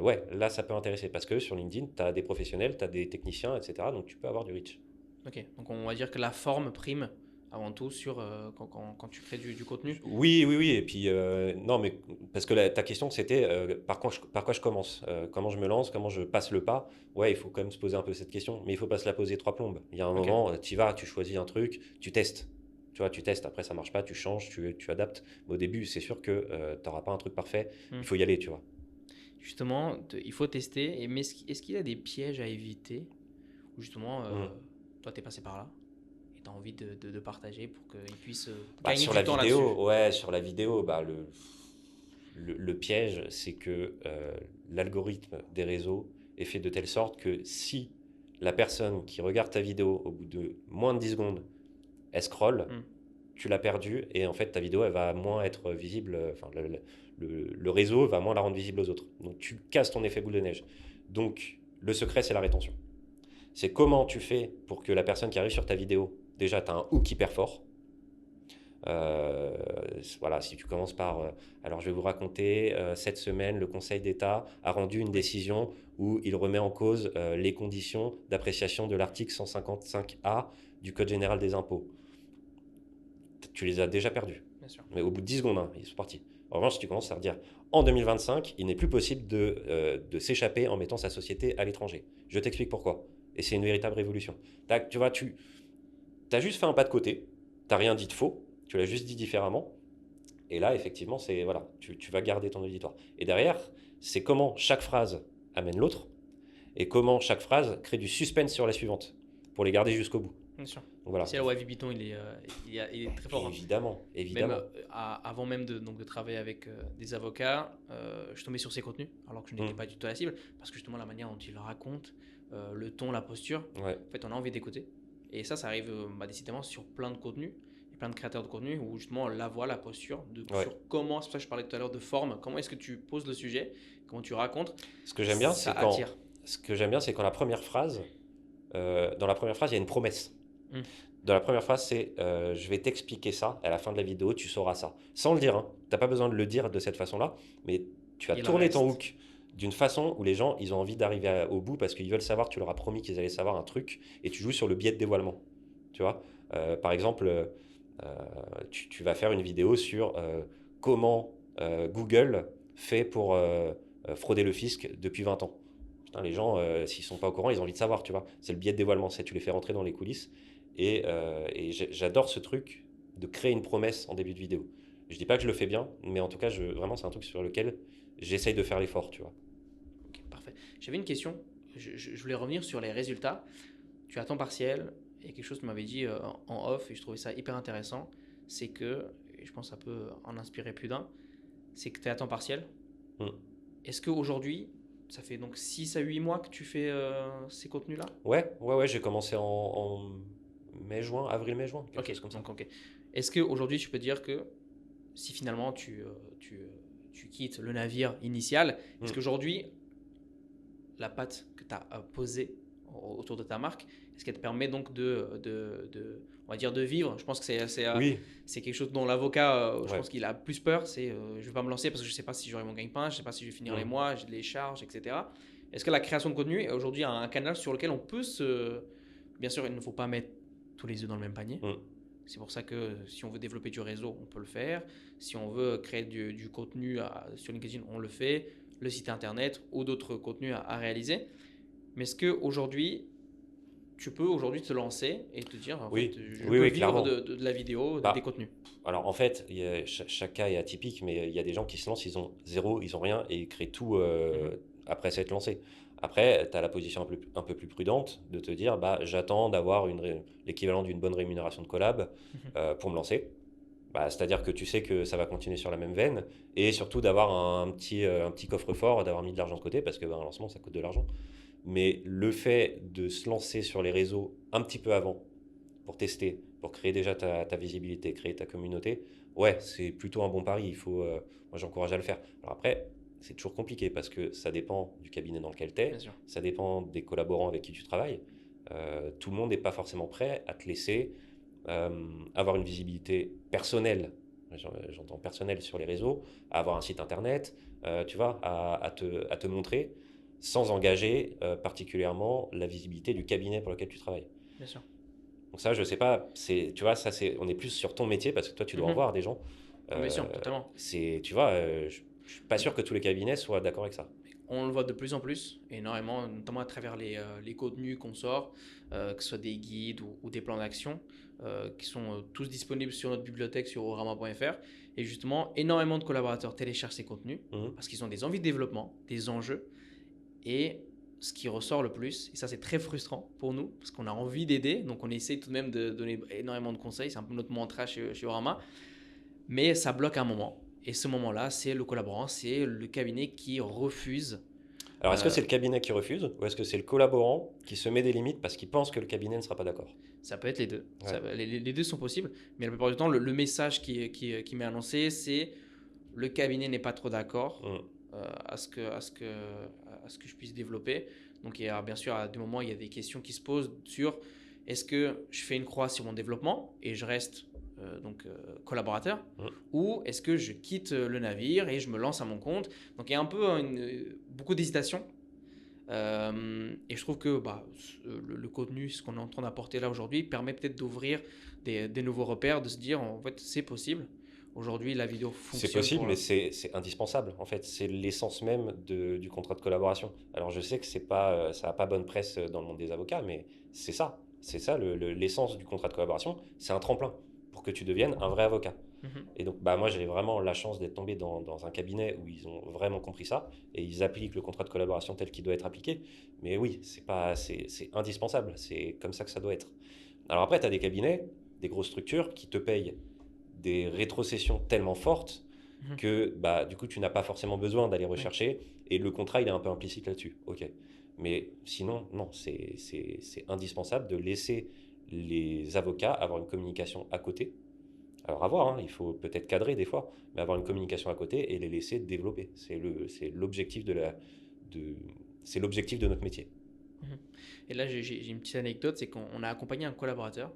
ouais, là ça peut intéresser parce que sur LinkedIn, tu as des professionnels, tu as des techniciens, etc. Donc tu peux avoir du reach. Ok, donc on va dire que la forme prime avant tout sur quand tu crées du contenu. Oui. Et puis, non, mais parce que ta question, c'était par quoi je commence, comment je me lance, comment je passe le pas. Ouais, il faut quand même se poser un peu cette question, mais il faut pas se la poser trois plombes. Il y a un moment, tu y vas, tu choisis un truc, tu testes. Tu vois, tu testes, après ça marche pas, tu changes, tu adaptes. Mais au début, c'est sûr que tu n'auras pas un truc parfait, il faut y aller, tu vois. Justement, il faut tester. Mais est-ce qu'il y a des pièges à éviter? Ou justement, toi, tu es passé par là et tu as envie de partager pour qu'ils puissent gagner Sur du la temps là-dessus. vidéo, ouais, sur la vidéo, le piège, c'est que l'algorithme des réseaux est fait de telle sorte que si la personne qui regarde ta vidéo au bout de moins de 10 secondes, elle scrolle, tu l'as perdue et en fait ta vidéo elle va moins être visible, enfin le réseau va moins la rendre visible aux autres. Donc tu casses ton effet boule de neige. Donc le secret c'est la rétention. C'est comment tu fais pour que la personne qui arrive sur ta vidéo, déjà tu as un hook hyper fort. Voilà, si tu commences par alors je vais vous raconter cette semaine le Conseil d'État a rendu une décision où il remet en cause les conditions d'appréciation de l'article 155A du Code général des impôts. Tu les as déjà perdus. Bien sûr. Mais au bout de 10 secondes, ils sont partis. En revanche, si tu commences à redire en 2025, il n'est plus possible de s'échapper en mettant sa société à l'étranger. Je t'explique pourquoi. Et c'est une véritable révolution. Tu vois, tu as juste fait un pas de côté, tu n'as rien dit de faux, tu l'as juste dit différemment. Et là, effectivement, voilà, tu vas garder ton auditoire. Et derrière, c'est comment chaque phrase amène l'autre et comment chaque phrase crée du suspense sur la suivante pour les garder jusqu'au bout. Bien sûr. Donc voilà. C'est là où Ivy Piton il est très fort. Évidemment. Même avant même de travailler avec des avocats, je tombais sur ses contenus alors que je n'étais pas du tout à la cible parce que justement la manière dont il raconte, le ton, la posture, en fait on a envie d'écouter. Et ça arrive décidément sur plein de contenus et plein de créateurs de contenu où justement la voix, la posture, sur comment, c'est pour ça que je parlais tout à l'heure de forme, comment est-ce que tu poses le sujet, comment tu racontes. Ce que j'aime bien, c'est quand la première phrase, dans la première phrase, il y a une promesse. Dans la première phrase, c'est je vais t'expliquer ça, à la fin de la vidéo, tu sauras ça. Sans le dire, hein. Tu n'as pas besoin de le dire de cette façon-là, mais tu vas tourner ton hook d'une façon où les gens, ils ont envie d'arriver au bout parce qu'ils veulent savoir, tu leur as promis qu'ils allaient savoir un truc, et tu joues sur le biais de dévoilement. Tu vois, par exemple, tu vas faire une vidéo sur comment Google fait pour frauder le fisc depuis 20 ans. Putain, les gens, s'ils ne sont pas au courant, ils ont envie de savoir, tu vois. C'est le biais de dévoilement, c'est tu les fais rentrer dans les coulisses. Et j'adore ce truc de créer une promesse en début de vidéo. Je dis pas que je le fais bien, mais en tout cas, vraiment, c'est un truc sur lequel j'essaye de faire l'effort, tu vois. Ok, parfait. J'avais une question. Je voulais revenir sur les résultats. Tu as temps partiel et quelque chose que tu m'avais dit en off et je trouvais ça hyper intéressant. C'est que, et je pense que ça peut en inspirer plus d'un, c'est que tu es à temps partiel. Est-ce qu'aujourd'hui, ça fait donc 6 à 8 mois que tu fais ces contenus-là? Ouais, j'ai commencé en mai-juin, avril-mai-juin, quelque chose comme ça. Ok. Est-ce qu'aujourd'hui, tu peux dire que si finalement tu quittes le navire initial, est-ce qu'aujourd'hui, la patte que tu as posée autour de ta marque, est-ce qu'elle te permet donc on va dire de vivre? Je pense que Oui, c'est quelque chose dont l'avocat, je ouais. pense qu'il a plus peur, c'est je ne vais pas me lancer parce que je ne sais pas si j'aurai mon gagne-pain, je ne sais pas si je vais finir les mois, j'ai les charges, etc. Est-ce que la création de contenu est aujourd'hui un canal sur lequel on peut se... Bien sûr, il ne faut pas mettre tous les œufs dans le même panier. C'est pour ça que si on veut développer du réseau, on peut le faire. Si on veut créer du contenu sur LinkedIn, on le fait. Le site internet ou d'autres contenus à réaliser. Mais est-ce qu'aujourd'hui, tu peux aujourd'hui te lancer et te dire, en fait, je peux vivre clairement. de la vidéo, des contenus? Alors en fait, chaque cas est atypique, mais il y a des gens qui se lancent, ils ont zéro, ils ont rien et ils créent tout après s'être lancés. Après, tu as la position un peu plus prudente de te dire, bah, j'attends d'avoir l'équivalent d'une bonne rémunération de collab pour me lancer. Bah, c'est-à-dire que tu sais que ça va continuer sur la même veine et surtout d'avoir un petit coffre-fort, d'avoir mis de l'argent de côté parce que un lancement, ça coûte de l'argent. Mais le fait de se lancer sur les réseaux un petit peu avant pour tester, pour créer déjà ta visibilité, créer ta communauté, ouais, c'est plutôt un bon pari. Moi, j'encourage à le faire. Alors après, c'est toujours compliqué parce que ça dépend du cabinet dans lequel tu es, ça dépend des collaborants avec qui tu travailles. Tout le monde n'est pas forcément prêt à te laisser avoir une visibilité personnelle, j'entends personnelle sur les réseaux, à avoir un site internet, tu vois, à te montrer sans engager particulièrement la visibilité du cabinet pour lequel tu travailles. Bien sûr. Donc ça, je sais pas, tu vois, on est plus sur ton métier parce que toi, tu dois en voir des gens. Bien sûr, totalement. Tu vois, je suis pas sûr que tous les cabinets soient d'accord avec ça. On le voit de plus en plus, énormément, notamment à travers les contenus qu'on sort, que ce soit des guides ou des plans d'action, qui sont tous disponibles sur notre bibliothèque sur orama.fr. Et justement, énormément de collaborateurs téléchargent ces contenus parce qu'ils ont des envies de développement, des enjeux. Et ce qui ressort le plus, et ça c'est très frustrant pour nous, parce qu'on a envie d'aider, donc on essaie tout de même de donner énormément de conseils, c'est un peu notre mantra chez Orama, mais ça bloque à un moment. Et ce moment-là, c'est le collaborant, c'est le cabinet qui refuse. Alors, est-ce que c'est le cabinet qui refuse ou est-ce que c'est le collaborant qui se met des limites parce qu'il pense que le cabinet ne sera pas d'accord? Ça peut être les deux. Ouais. Les deux sont possibles, mais la plupart du temps, le message qui m'est annoncé, c'est le cabinet n'est pas trop d'accord à ce que je puisse développer. Donc, bien sûr, à des moments, il y a des questions qui se posent sur est-ce que je fais une croix sur mon développement et je reste collaborateur ou est-ce que je quitte le navire et je me lance à mon compte. Donc il y a un peu beaucoup d'hésitation et je trouve que le contenu, ce qu'on est en train d'apporter là aujourd'hui, permet peut-être d'ouvrir des nouveaux repères, de se dire en fait c'est possible. Aujourd'hui, la vidéo fonctionne. C'est possible, mais c'est indispensable. En fait, c'est l'essence même du contrat de collaboration. Alors, je sais que ça n'a pas bonne presse dans le monde des avocats, mais c'est ça. C'est ça, l'essence du contrat de collaboration. C'est un tremplin pour que tu deviennes un vrai avocat. Et donc, moi, j'ai vraiment la chance d'être tombé dans un cabinet où ils ont vraiment compris ça et ils appliquent le contrat de collaboration tel qu'il doit être appliqué. Mais oui, c'est indispensable. C'est comme ça que ça doit être. Alors après, tu as des cabinets, des grosses structures qui te payent des rétrocessions tellement fortes que du coup tu n'as pas forcément besoin d'aller rechercher et le contrat il est un peu implicite là-dessus. Ok. Mais sinon, non, c'est indispensable de laisser les avocats avoir une communication à côté. Alors à voir, hein, il faut peut-être cadrer des fois, mais avoir une communication à côté et les laisser développer. C'est l'objectif c'est l'objectif de notre métier. Et là, j'ai une petite anecdote, c'est qu'on a accompagné un collaborateur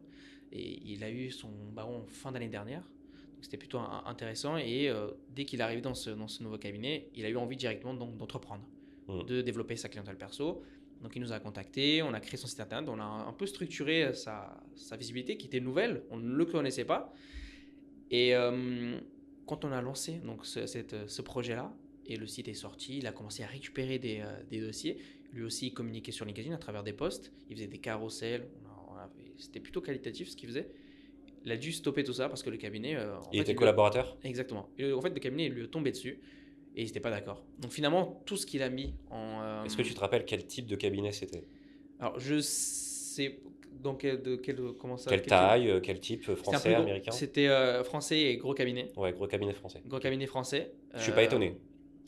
et il a eu son baron fin d'année dernière. Donc c'était plutôt intéressant et dès qu'il est arrivé dans ce nouveau cabinet, il a eu envie directement d'entreprendre, de développer sa clientèle perso. Donc il nous a contactés, on a créé son site internet, on a un peu structuré sa visibilité qui était nouvelle, on ne le connaissait pas. Et quand on a lancé donc ce projet-là, et le site est sorti, il a commencé à récupérer des dossiers. Lui aussi, il communiquait sur LinkedIn à travers des posts. Il faisait des carousels. C'était plutôt qualitatif ce qu'il faisait. Il a dû stopper tout ça parce que le cabinet... il était collaborateur? Exactement. Et, en fait, le cabinet, il lui est tombé dessus et il n'était pas d'accord. Donc finalement, tout ce qu'il a mis en... Est-ce que tu te rappelles quel type de cabinet c'était? Alors, je sais... comment ça, quelle taille, quel type, français, américain? C'était français et gros cabinet. Ouais, gros cabinet français. Gros cabinet français. Je suis pas étonné.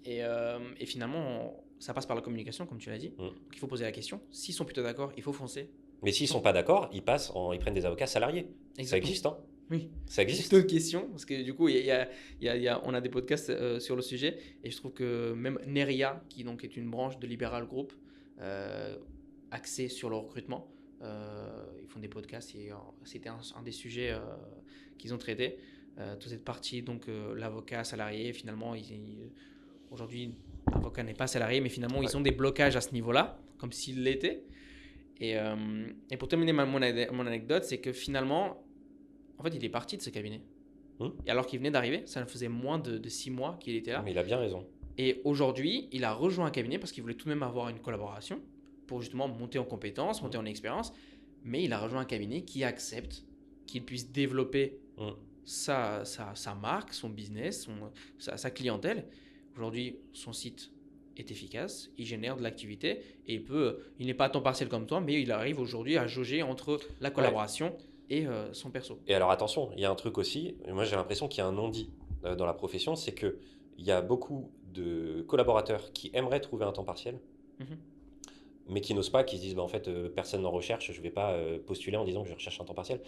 Et finalement, ça passe par la communication, comme tu l'as dit. Donc il faut poser la question. S'ils sont plutôt d'accord, il faut foncer. Mais s'ils sont pas d'accord, ils prennent des avocats salariés. Exactement. Ça existe, hein? Oui. Ça J'ai existe? une autre question, parce que du coup, on a des podcasts sur le sujet, et je trouve que même Neria, qui donc est une branche de Liberal Group, euh, axée sur le recrutement, ils font des podcasts, et c'était un des sujets qu'ils ont traité. Toute cette partie, donc l'avocat salarié, finalement, aujourd'hui, l'avocat n'est pas salarié, mais finalement, Ouais. ils ont des blocages à ce niveau-là, comme s'ils l'étaient. Et pour terminer mon anecdote, c'est que finalement, en fait, il est parti de ce cabinet. Hmm. Et alors qu'il venait d'arriver, ça faisait moins de 6 mois qu'il était Non, là. mais il a bien raison. Et aujourd'hui, il a rejoint un cabinet parce qu'il voulait tout de même avoir une collaboration pour justement monter en compétences, monter Hmm. en expérience. Mais il a rejoint un cabinet qui accepte qu'il puisse développer Hmm. sa marque, son business, sa clientèle. Aujourd'hui, son site est efficace, il génère de l'activité et il n'est pas à temps partiel comme toi, mais il arrive aujourd'hui à jauger entre la Ouais. collaboration et son perso. Et alors attention, il y a un truc aussi, et moi j'ai l'impression qu'il y a un non-dit dans la profession, c'est que il y a beaucoup de collaborateurs qui aimeraient trouver un temps partiel, Mhm. mais qui n'osent pas, qui se disent bah, en fait personne n'en recherche, je ne vais pas postuler en disant que je recherche un temps partiel.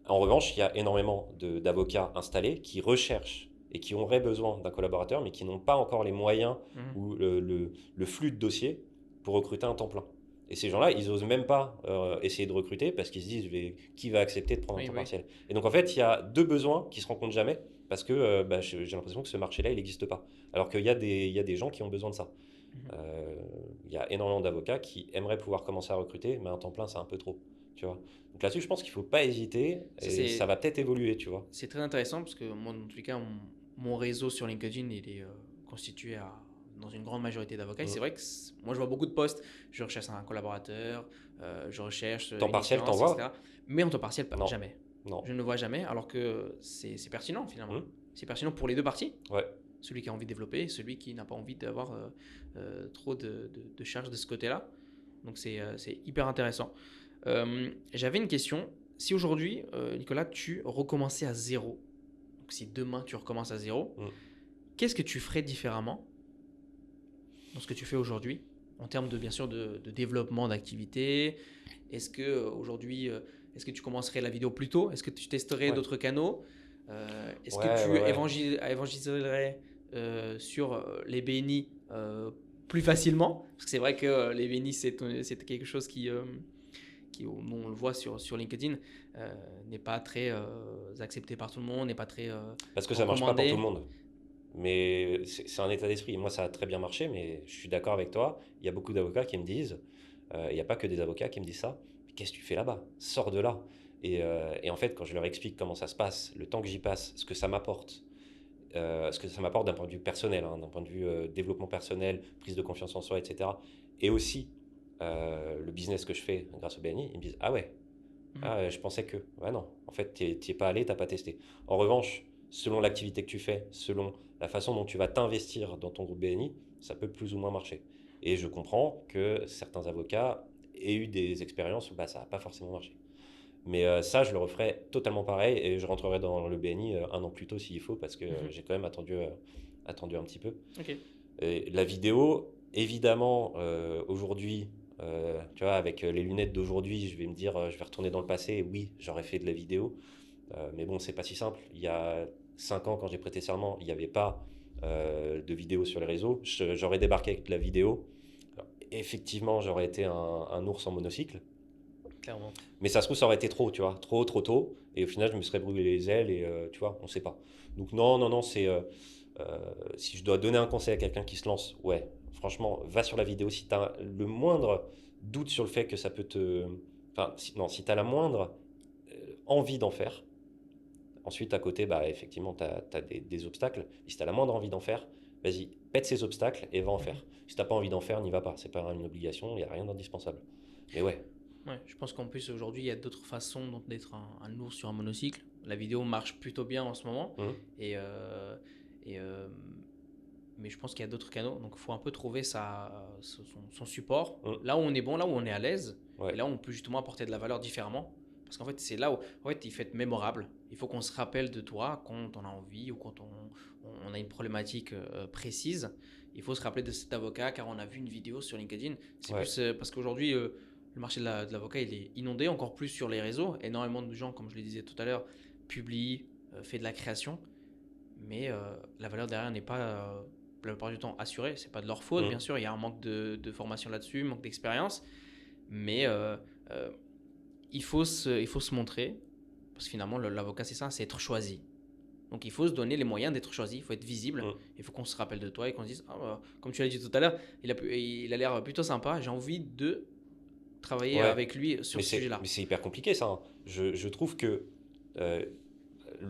En revanche, il y a énormément d'avocats installés qui recherchent et qui auraient besoin d'un collaborateur, mais qui n'ont pas encore les moyens Mhm. ou le flux de dossiers pour recruter un temps plein. Et ces gens-là, ils n'osent même pas essayer de recruter parce qu'ils se disent qui va accepter de prendre un Oui, temps oui. partiel. Et donc en fait, il y a deux besoins qui se rencontrent jamais parce que bah, j'ai l'impression que ce marché-là, il n'existe pas. Alors qu'il y a des gens qui ont besoin de ça. Mhm. Euh, il y a énormément d'avocats qui aimeraient pouvoir commencer à recruter, mais un temps plein, c'est un peu trop. Tu vois. Donc là-dessus, je pense qu'il ne faut pas hésiter Ça, et ça va peut-être évoluer, tu vois. c'est très intéressant parce que moi, dans tous les cas, mon réseau sur LinkedIn, il est constitué dans une grande majorité d'avocats. Et c'est Mm. vrai que moi, je vois beaucoup de posts. Je recherche un collaborateur, je recherche Temps une partiel, t'en expérience, vois? etc. Mais en temps partiel, Non, jamais. non. Je ne le vois jamais, alors que c'est pertinent finalement. Mm. C'est pertinent pour les deux parties. Ouais. Celui qui a envie de développer, celui qui n'a pas envie d'avoir trop de charges de ce côté-là. Donc c'est hyper intéressant. J'avais une question. Si aujourd'hui, Nicolas, tu recommençais à zéro, donc si demain tu recommences à zéro, Mm. qu'est-ce que tu ferais différemment dans ce que tu fais aujourd'hui en termes de bien sûr de développement d'activité? Est-ce que aujourd'hui, est-ce que tu commencerais la vidéo plus tôt? Est-ce que tu testerais Ouais. d'autres canaux? Est-ce que Ouais, tu ouais, ouais. évangéliserais sur les BNI plus facilement? Parce que c'est vrai que les BNI, c'est quelque chose qui, on le voit sur LinkedIn, n'est pas très accepté par tout le monde, n'est pas très Parce que ça marche pas pour tout le recommandé. monde. Mais c'est un état d'esprit. Moi, ça a très bien marché, mais je suis d'accord avec toi. Il y a beaucoup d'avocats qui me disent, il n'y a pas que des avocats qui me disent ça, mais qu'est-ce que tu fais là-bas? Sors de là. Et en fait, quand je leur explique comment ça se passe, le temps que j'y passe, ce que ça m'apporte d'un point de vue personnel, hein, d'un point de vue développement personnel, prise de confiance en soi, etc. Et aussi le business que je fais grâce au BNI, ils me disent, ah ouais, Mhm. ah, je pensais que. Ouais, non. En fait, t'y es pas allé, t'as pas testé. En revanche, selon l'activité que tu fais, selon la façon dont tu vas t'investir dans ton groupe BNI, ça peut plus ou moins marcher. Et je comprends que certains avocats aient eu des expériences où bah, ça n'a pas forcément marché. Mais ça, je le referai totalement pareil et je rentrerai dans le BNI un an plus tôt s'il faut parce que Mhm. j'ai quand même attendu un petit peu. Ok. Et la vidéo, évidemment, aujourd'hui, tu vois, avec les lunettes d'aujourd'hui, je vais me dire, je vais retourner dans le passé, et oui, j'aurais fait de la vidéo. Mais bon, c'est pas si simple. Il y a 5 ans, quand j'ai prêté serment, il n'y avait pas de vidéo sur les réseaux. J'aurais débarqué avec de la vidéo. Alors, effectivement, j'aurais été un ours en monocycle. Clairement. Mais ça se trouve, ça aurait été trop, tu vois, trop tôt. Et au final, je me serais brûlé les ailes et tu vois, on sait pas. Donc non, non, non, si je dois donner un conseil à quelqu'un qui se lance, ouais, franchement, va sur la vidéo. Si tu as le moindre doute sur le fait que ça peut te... Enfin, non, si tu as la moindre envie d'en faire, ensuite à côté, bah, effectivement, tu as, des obstacles. Et si tu as la moindre envie d'en faire, vas-y, pète ces obstacles et va en Mhm. faire. Si t'as pas envie d'en faire, n'y va pas. C'est pas une obligation, il n'y a rien d'indispensable. Mais ouais. Ouais, je pense qu'en plus aujourd'hui il y a d'autres façons d'être un ours sur un monocycle. La vidéo marche plutôt bien en ce moment Hum, et, euh, et, mais je pense qu'il y a d'autres canaux. Donc il faut un peu trouver son support, hum, là où on est bon, là où on est à l'aise et ouais. là où on peut justement apporter de la valeur différemment. Parce qu'en fait c'est là où en fait, il faut être mémorable. Il faut qu'on se rappelle de toi quand on a envie ou quand on a une problématique précise. Il faut se rappeler de cet avocat car on a vu une vidéo sur LinkedIn. C'est Ouais. plus parce qu'aujourd'hui le marché de l'avocat, il est inondé, encore plus sur les réseaux. Énormément de gens, comme je le disais tout à l'heure, publie, fait de la création, mais la valeur derrière n'est pas la plupart du temps assurée. C'est pas de leur faute, bien sûr, il y a un manque de formation là-dessus, un manque d'expérience, mais euh, il faut se montrer, parce que finalement, l'avocat, c'est ça, c'est être choisi. Donc il faut se donner les moyens d'être choisi, il faut être visible, il faut qu'on se rappelle de toi et qu'on se dise, ah, comme tu l'as dit tout à l'heure, il a l'air plutôt sympa, j'ai envie de travailler Ouais, avec lui sur ce sujet-là. mais c'est hyper compliqué ça, hein. Je trouve que euh,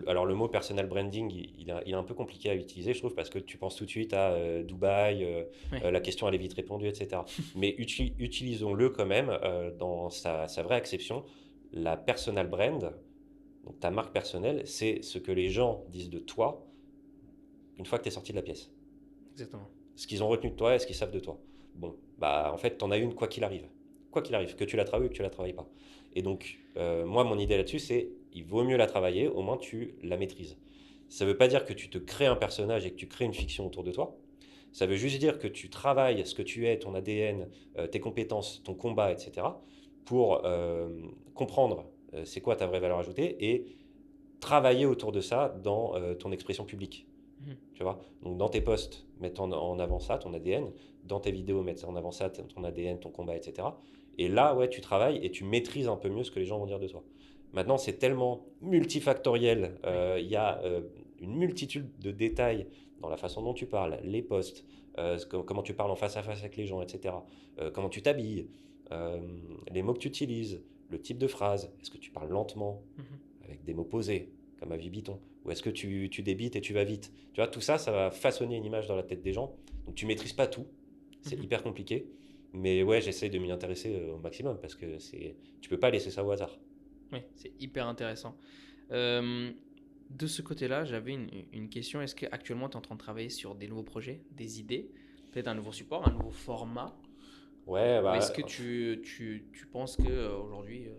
alors le mot personal branding, il est un peu compliqué à utiliser, je trouve, parce que tu penses tout de suite à Dubaï, Ouais, la question elle est vite répondue, etc. Mais utilisons-le quand même dans sa vraie acception. La personal brand, donc ta marque personnelle, c'est ce que les gens disent de toi une fois que tu es sorti de la pièce. exactement. Ce qu'ils ont retenu de toi et ce qu'ils savent de toi. Bon, bah en fait, t'en as une quoi qu'il arrive. Quoi qu'il arrive, que tu la travailles ou que tu la travailles pas. Et donc, moi, mon idée là-dessus, c'est il vaut mieux la travailler, au moins tu la maîtrises. Ça veut pas dire que tu te crées un personnage et que tu crées une fiction autour de toi. Ça veut juste dire que tu travailles ce que tu es, ton ADN, tes compétences, ton combat, etc. pour comprendre c'est quoi ta vraie valeur ajoutée et travailler autour de ça dans ton expression publique. Mhm. Tu vois? Donc dans tes posts, mettre en avant ça, ton ADN. Dans tes vidéos, mettre en avant ça, ton ADN, ton combat, etc. Et là, ouais, tu travailles et tu maîtrises un peu mieux ce que les gens vont dire de toi. Maintenant, c'est tellement multifactoriel. Oui, Il y a une multitude de détails dans la façon dont tu parles, les posts, comment tu parles en face à face avec les gens, etc. Comment tu t'habilles, euh, les mots que tu utilises, le type de phrase. Est-ce que tu parles lentement, mhm, avec des mots posés, comme à Vibiton? Ou est-ce que tu débites et tu vas vite? Tu vois, tout ça, ça va façonner une image dans la tête des gens. Donc tu maîtrises pas tout, c'est mhm. hyper compliqué. Mais ouais, j'essaie de m'y intéresser au maximum parce que tu peux pas laisser ça au hasard. Oui, c'est hyper intéressant. Euh, de ce côté-là, j'avais une question. Est-ce qu'actuellement, tu es en train de travailler sur des nouveaux projets, des idées, peut-être un nouveau support, un nouveau format? Ouais, Ou est-ce bah que tu penses qu'aujourd'hui,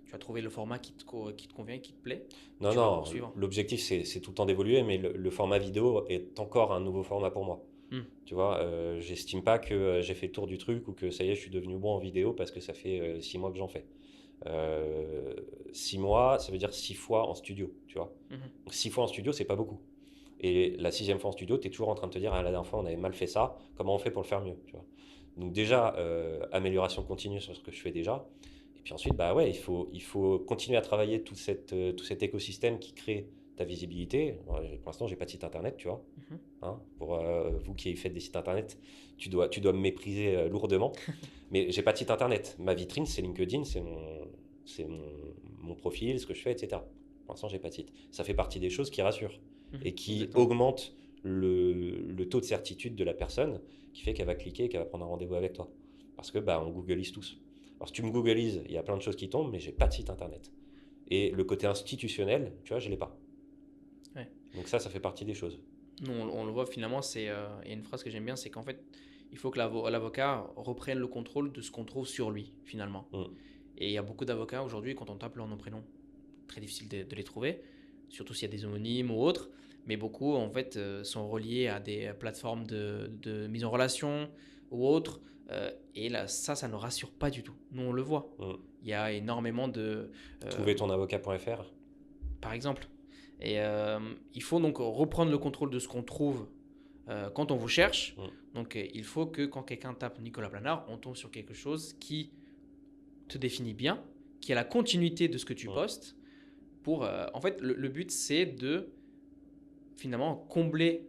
tu as trouvé le format qui te convient, qui te plaît, et non, tu vas non, poursuivre? l'objectif c'est tout le temps d'évoluer, mais le format vidéo est encore un nouveau format pour moi. Hmm, Tu vois, j'estime pas que j'ai fait le tour du truc ou que ça y est, je suis devenu bon en vidéo parce que ça fait 6 mois que j'en fais. Euh, 6 mois, ça veut dire 6 fois en studio, tu vois. mhm. Donc 6 fois en studio, c'est pas beaucoup. Et la sixième fois en studio, tu es toujours en train de te dire, ah, la dernière fois, on avait mal fait ça, comment on fait pour le faire mieux, tu vois. Donc déjà, amélioration continue sur ce que je fais déjà. Et puis ensuite, bah ouais, il faut continuer à travailler tout cet écosystème qui crée ta visibilité. Ouais, pour l'instant, j'ai pas de site internet, tu vois. Mhm. Hein, pour vous qui faites des sites internet, tu dois me mépriser lourdement. Mais j'ai pas de site internet. Ma vitrine, c'est LinkedIn, c'est mon profil, ce que je fais, etc. Pour l'instant, j'ai pas de site. Ça fait partie des choses qui rassurent Mhm. et qui Exactement. augmentent le taux de certitude de la personne qui fait qu'elle va cliquer et qu'elle va prendre un rendez-vous avec toi. Parce que bah, on googleise tous. Alors si tu me googlises, il y a plein de choses qui tombent, mais j'ai pas de site internet. Et le côté institutionnel, tu vois, je l'ai pas. Ouais. Donc ça fait partie des choses. Nous, on le voit finalement, il y a une phrase que j'aime bien, c'est qu'en fait, il faut que l'avocat reprenne le contrôle de ce qu'on trouve sur lui, finalement. Mm. Et il y a beaucoup d'avocats aujourd'hui, quand on tape leur nom, prénom, très difficile de les trouver, surtout s'il y a des homonymes ou autres. Mais beaucoup, en fait, sont reliés à des plateformes de mise en relation ou autres. Et là, ça ne rassure pas du tout. Nous, on le voit. Mm. Il y a énormément de... euh, Trouver ton avocat.fr. par exemple. Et il faut donc reprendre le contrôle de ce qu'on trouve quand on vous cherche. Mm. Donc il faut que quand quelqu'un tape Nicolas Planard, on tombe sur quelque chose qui te définit bien, qui a la continuité de ce que tu Mm. postes. En fait, le but, c'est de finalement combler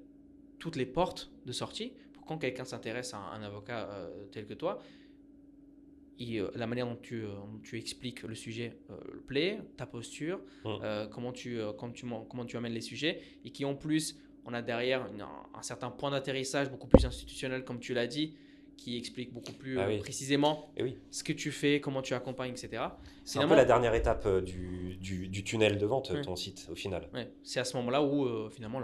toutes les portes de sortie pour quand quelqu'un s'intéresse à un avocat tel que toi, la manière dont tu expliques le sujet le plaît, ta posture, Mm. comment tu amènes les sujets, et qui en plus, on a derrière un certain point d'atterrissage beaucoup plus institutionnel, comme tu l'as dit, qui explique beaucoup plus Ah oui, précisément et oui. ce que tu fais, comment tu accompagnes, etc. C'est un peu la Finalement, dernière étape du tunnel de vente, ouais, ton site, au final. ouais, c'est à ce moment-là où finalement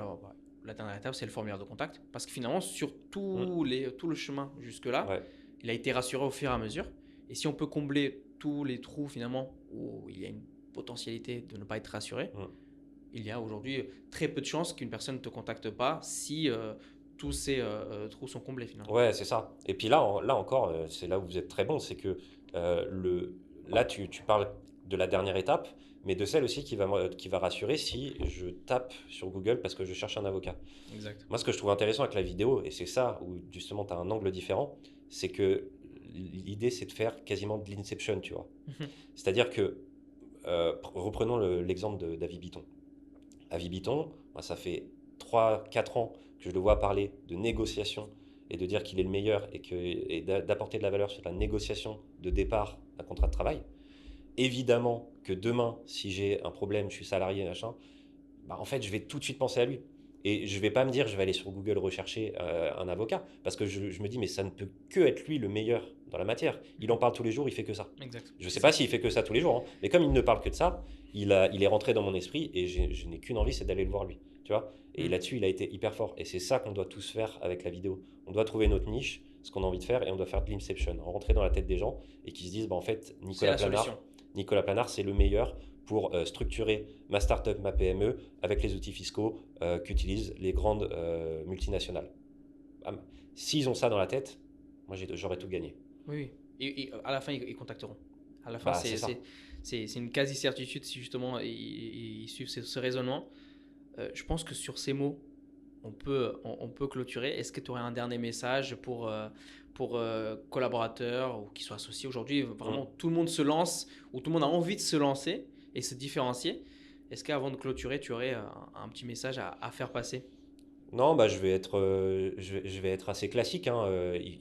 la dernière étape, c'est le formulaire de contact. Parce que finalement, sur Mm. tout le chemin jusque-là, Ouais. il a été rassuré au fur et à mesure. Et si on peut combler tous les trous finalement où il y a une potentialité de ne pas être rassuré, Mm. il y a aujourd'hui très peu de chances qu'une personne ne te contacte pas si tous ces trous sont comblés finalement. Ouais, c'est ça. Et puis là encore, c'est là où vous êtes très bon, c'est que là, tu parles de la dernière étape, mais de celle aussi qui va rassurer si je tape sur Google parce que je cherche un avocat. Exact. Moi, ce que je trouve intéressant avec la vidéo, et c'est ça où justement tu as un angle différent, c'est que l'idée, c'est de faire quasiment de l'inception, tu vois. C'est-à-dire que, reprenons l'exemple d'Avi Bitton. Avi Bitton, moi, ça fait 3-4 ans que je le vois parler de négociation et de dire qu'il est le meilleur et d'apporter de la valeur sur la négociation de départ d'un contrat de travail. Évidemment que demain, si j'ai un problème, je suis salarié, machin, bah en fait, je vais tout de suite penser à lui. Et je ne vais pas me dire, je vais aller sur Google rechercher un avocat, parce que je me dis, mais ça ne peut que être lui le meilleur dans la matière. Il en parle tous les jours, il fait que ça. Exact. Je ne sais pas s'il fait que ça tous les jours, hein, mais comme il ne parle que de ça, il est rentré dans mon esprit et je n'ai qu'une envie, c'est d'aller le voir lui. Tu vois, et là-dessus, il a été hyper fort. Et c'est ça qu'on doit tous faire avec la vidéo. On doit trouver notre niche, ce qu'on a envie de faire, et on doit faire de l'inception, rentrer dans la tête des gens et qui se disent, bah, en fait, Nicolas Planard, c'est le meilleur pour structurer ma startup, ma PME, avec les outils fiscaux qu'utilisent les grandes multinationales. S'ils ont ça dans la tête, moi j'aurais tout gagné. Oui. Et à la fin, ils contacteront. À la fin, Bah, c'est une quasi-certitude si justement ils suivent ce raisonnement. Je pense que sur ces mots, on peut clôturer. Est-ce que tu aurais un dernier message pour collaborateurs ou qui soient associés aujourd'hui? Vraiment, tout le monde se lance ou tout le monde a envie de se lancer et se différencier. Est-ce qu'avant de clôturer, tu aurais un petit message à faire passer? Non, bah, je vais être assez classique, hein. Il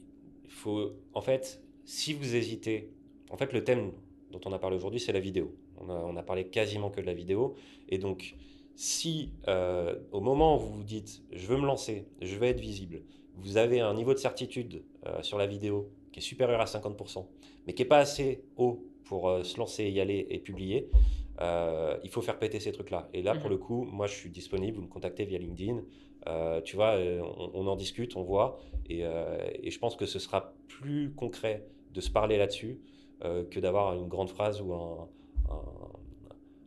faut, en fait, si vous hésitez, en fait, le thème dont on a parlé aujourd'hui, c'est la vidéo. On a parlé quasiment que de la vidéo. Et donc, si au moment où vous vous dites, je veux me lancer, je veux être visible, vous avez un niveau de certitude sur la vidéo qui est supérieur à 50%, mais qui n'est pas assez haut pour se lancer, y aller et publier, il faut faire péter ces trucs-là. Et là, pour le coup, moi, je suis disponible, vous me contactez via LinkedIn. Tu vois, on en discute, on voit, et je pense que ce sera plus concret de se parler là-dessus que d'avoir une grande phrase ou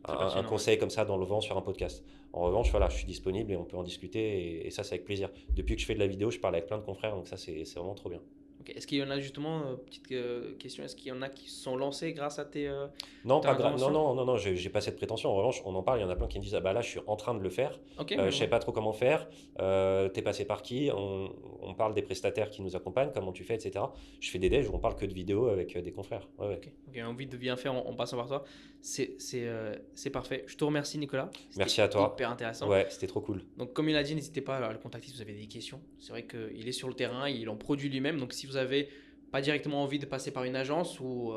un conseil comme ça dans le vent sur un podcast. En revanche, voilà, je suis disponible et on peut en discuter, et ça, c'est avec plaisir. Depuis que je fais de la vidéo, je parle avec plein de confrères, donc ça, c'est vraiment trop bien. Okay. Est-ce qu'il y en a justement, petite question, est-ce qu'il y en a qui se sont lancés grâce à Non, ta intervention? non, j'ai pas cette prétention. En revanche, on en parle, il y en a plein qui me disent, ah bah là, je suis en train de le faire, Ok, je sais pas trop comment faire, t'es passé par qui, on parle des prestataires qui nous accompagnent, comment tu fais, etc. Je fais des devs où on parle que de vidéos avec des confrères. Ouais, ouais. Ok, envie de bien faire en passant par toi. C'est parfait. Je te remercie, Nicolas. Merci à toi. Hyper intéressant. Ouais, c'était trop cool. Donc, comme il a dit, n'hésitez pas à le contacter si vous avez des questions. C'est vrai qu'il est sur le terrain, il en produit lui-même. Donc, si vous avez pas directement envie de passer par une agence ou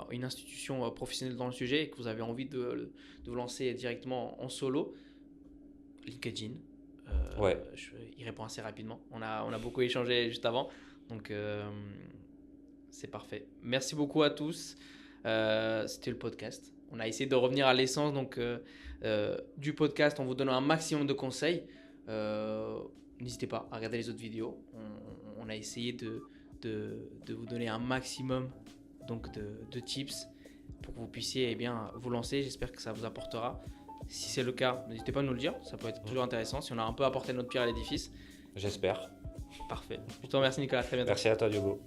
une institution professionnelle dans le sujet et que vous avez envie de vous lancer directement en solo, LinkedIn, Ouais. il répond assez rapidement. On a beaucoup échangé juste avant. Donc, c'est parfait. Merci beaucoup à tous. C'était le podcast. On a essayé de revenir à l'essence du podcast en vous donnant un maximum de conseils. N'hésitez pas à regarder les autres vidéos. On a essayé de vous donner un maximum de tips pour que vous puissiez vous lancer. J'espère que ça vous apportera. Si c'est le cas, n'hésitez pas à nous le dire. Ça peut être toujours intéressant si on a un peu apporté notre pierre à l'édifice. J'espère. Parfait. Je te remercie, Nicolas. À très bientôt. Merci à toi, Diogo.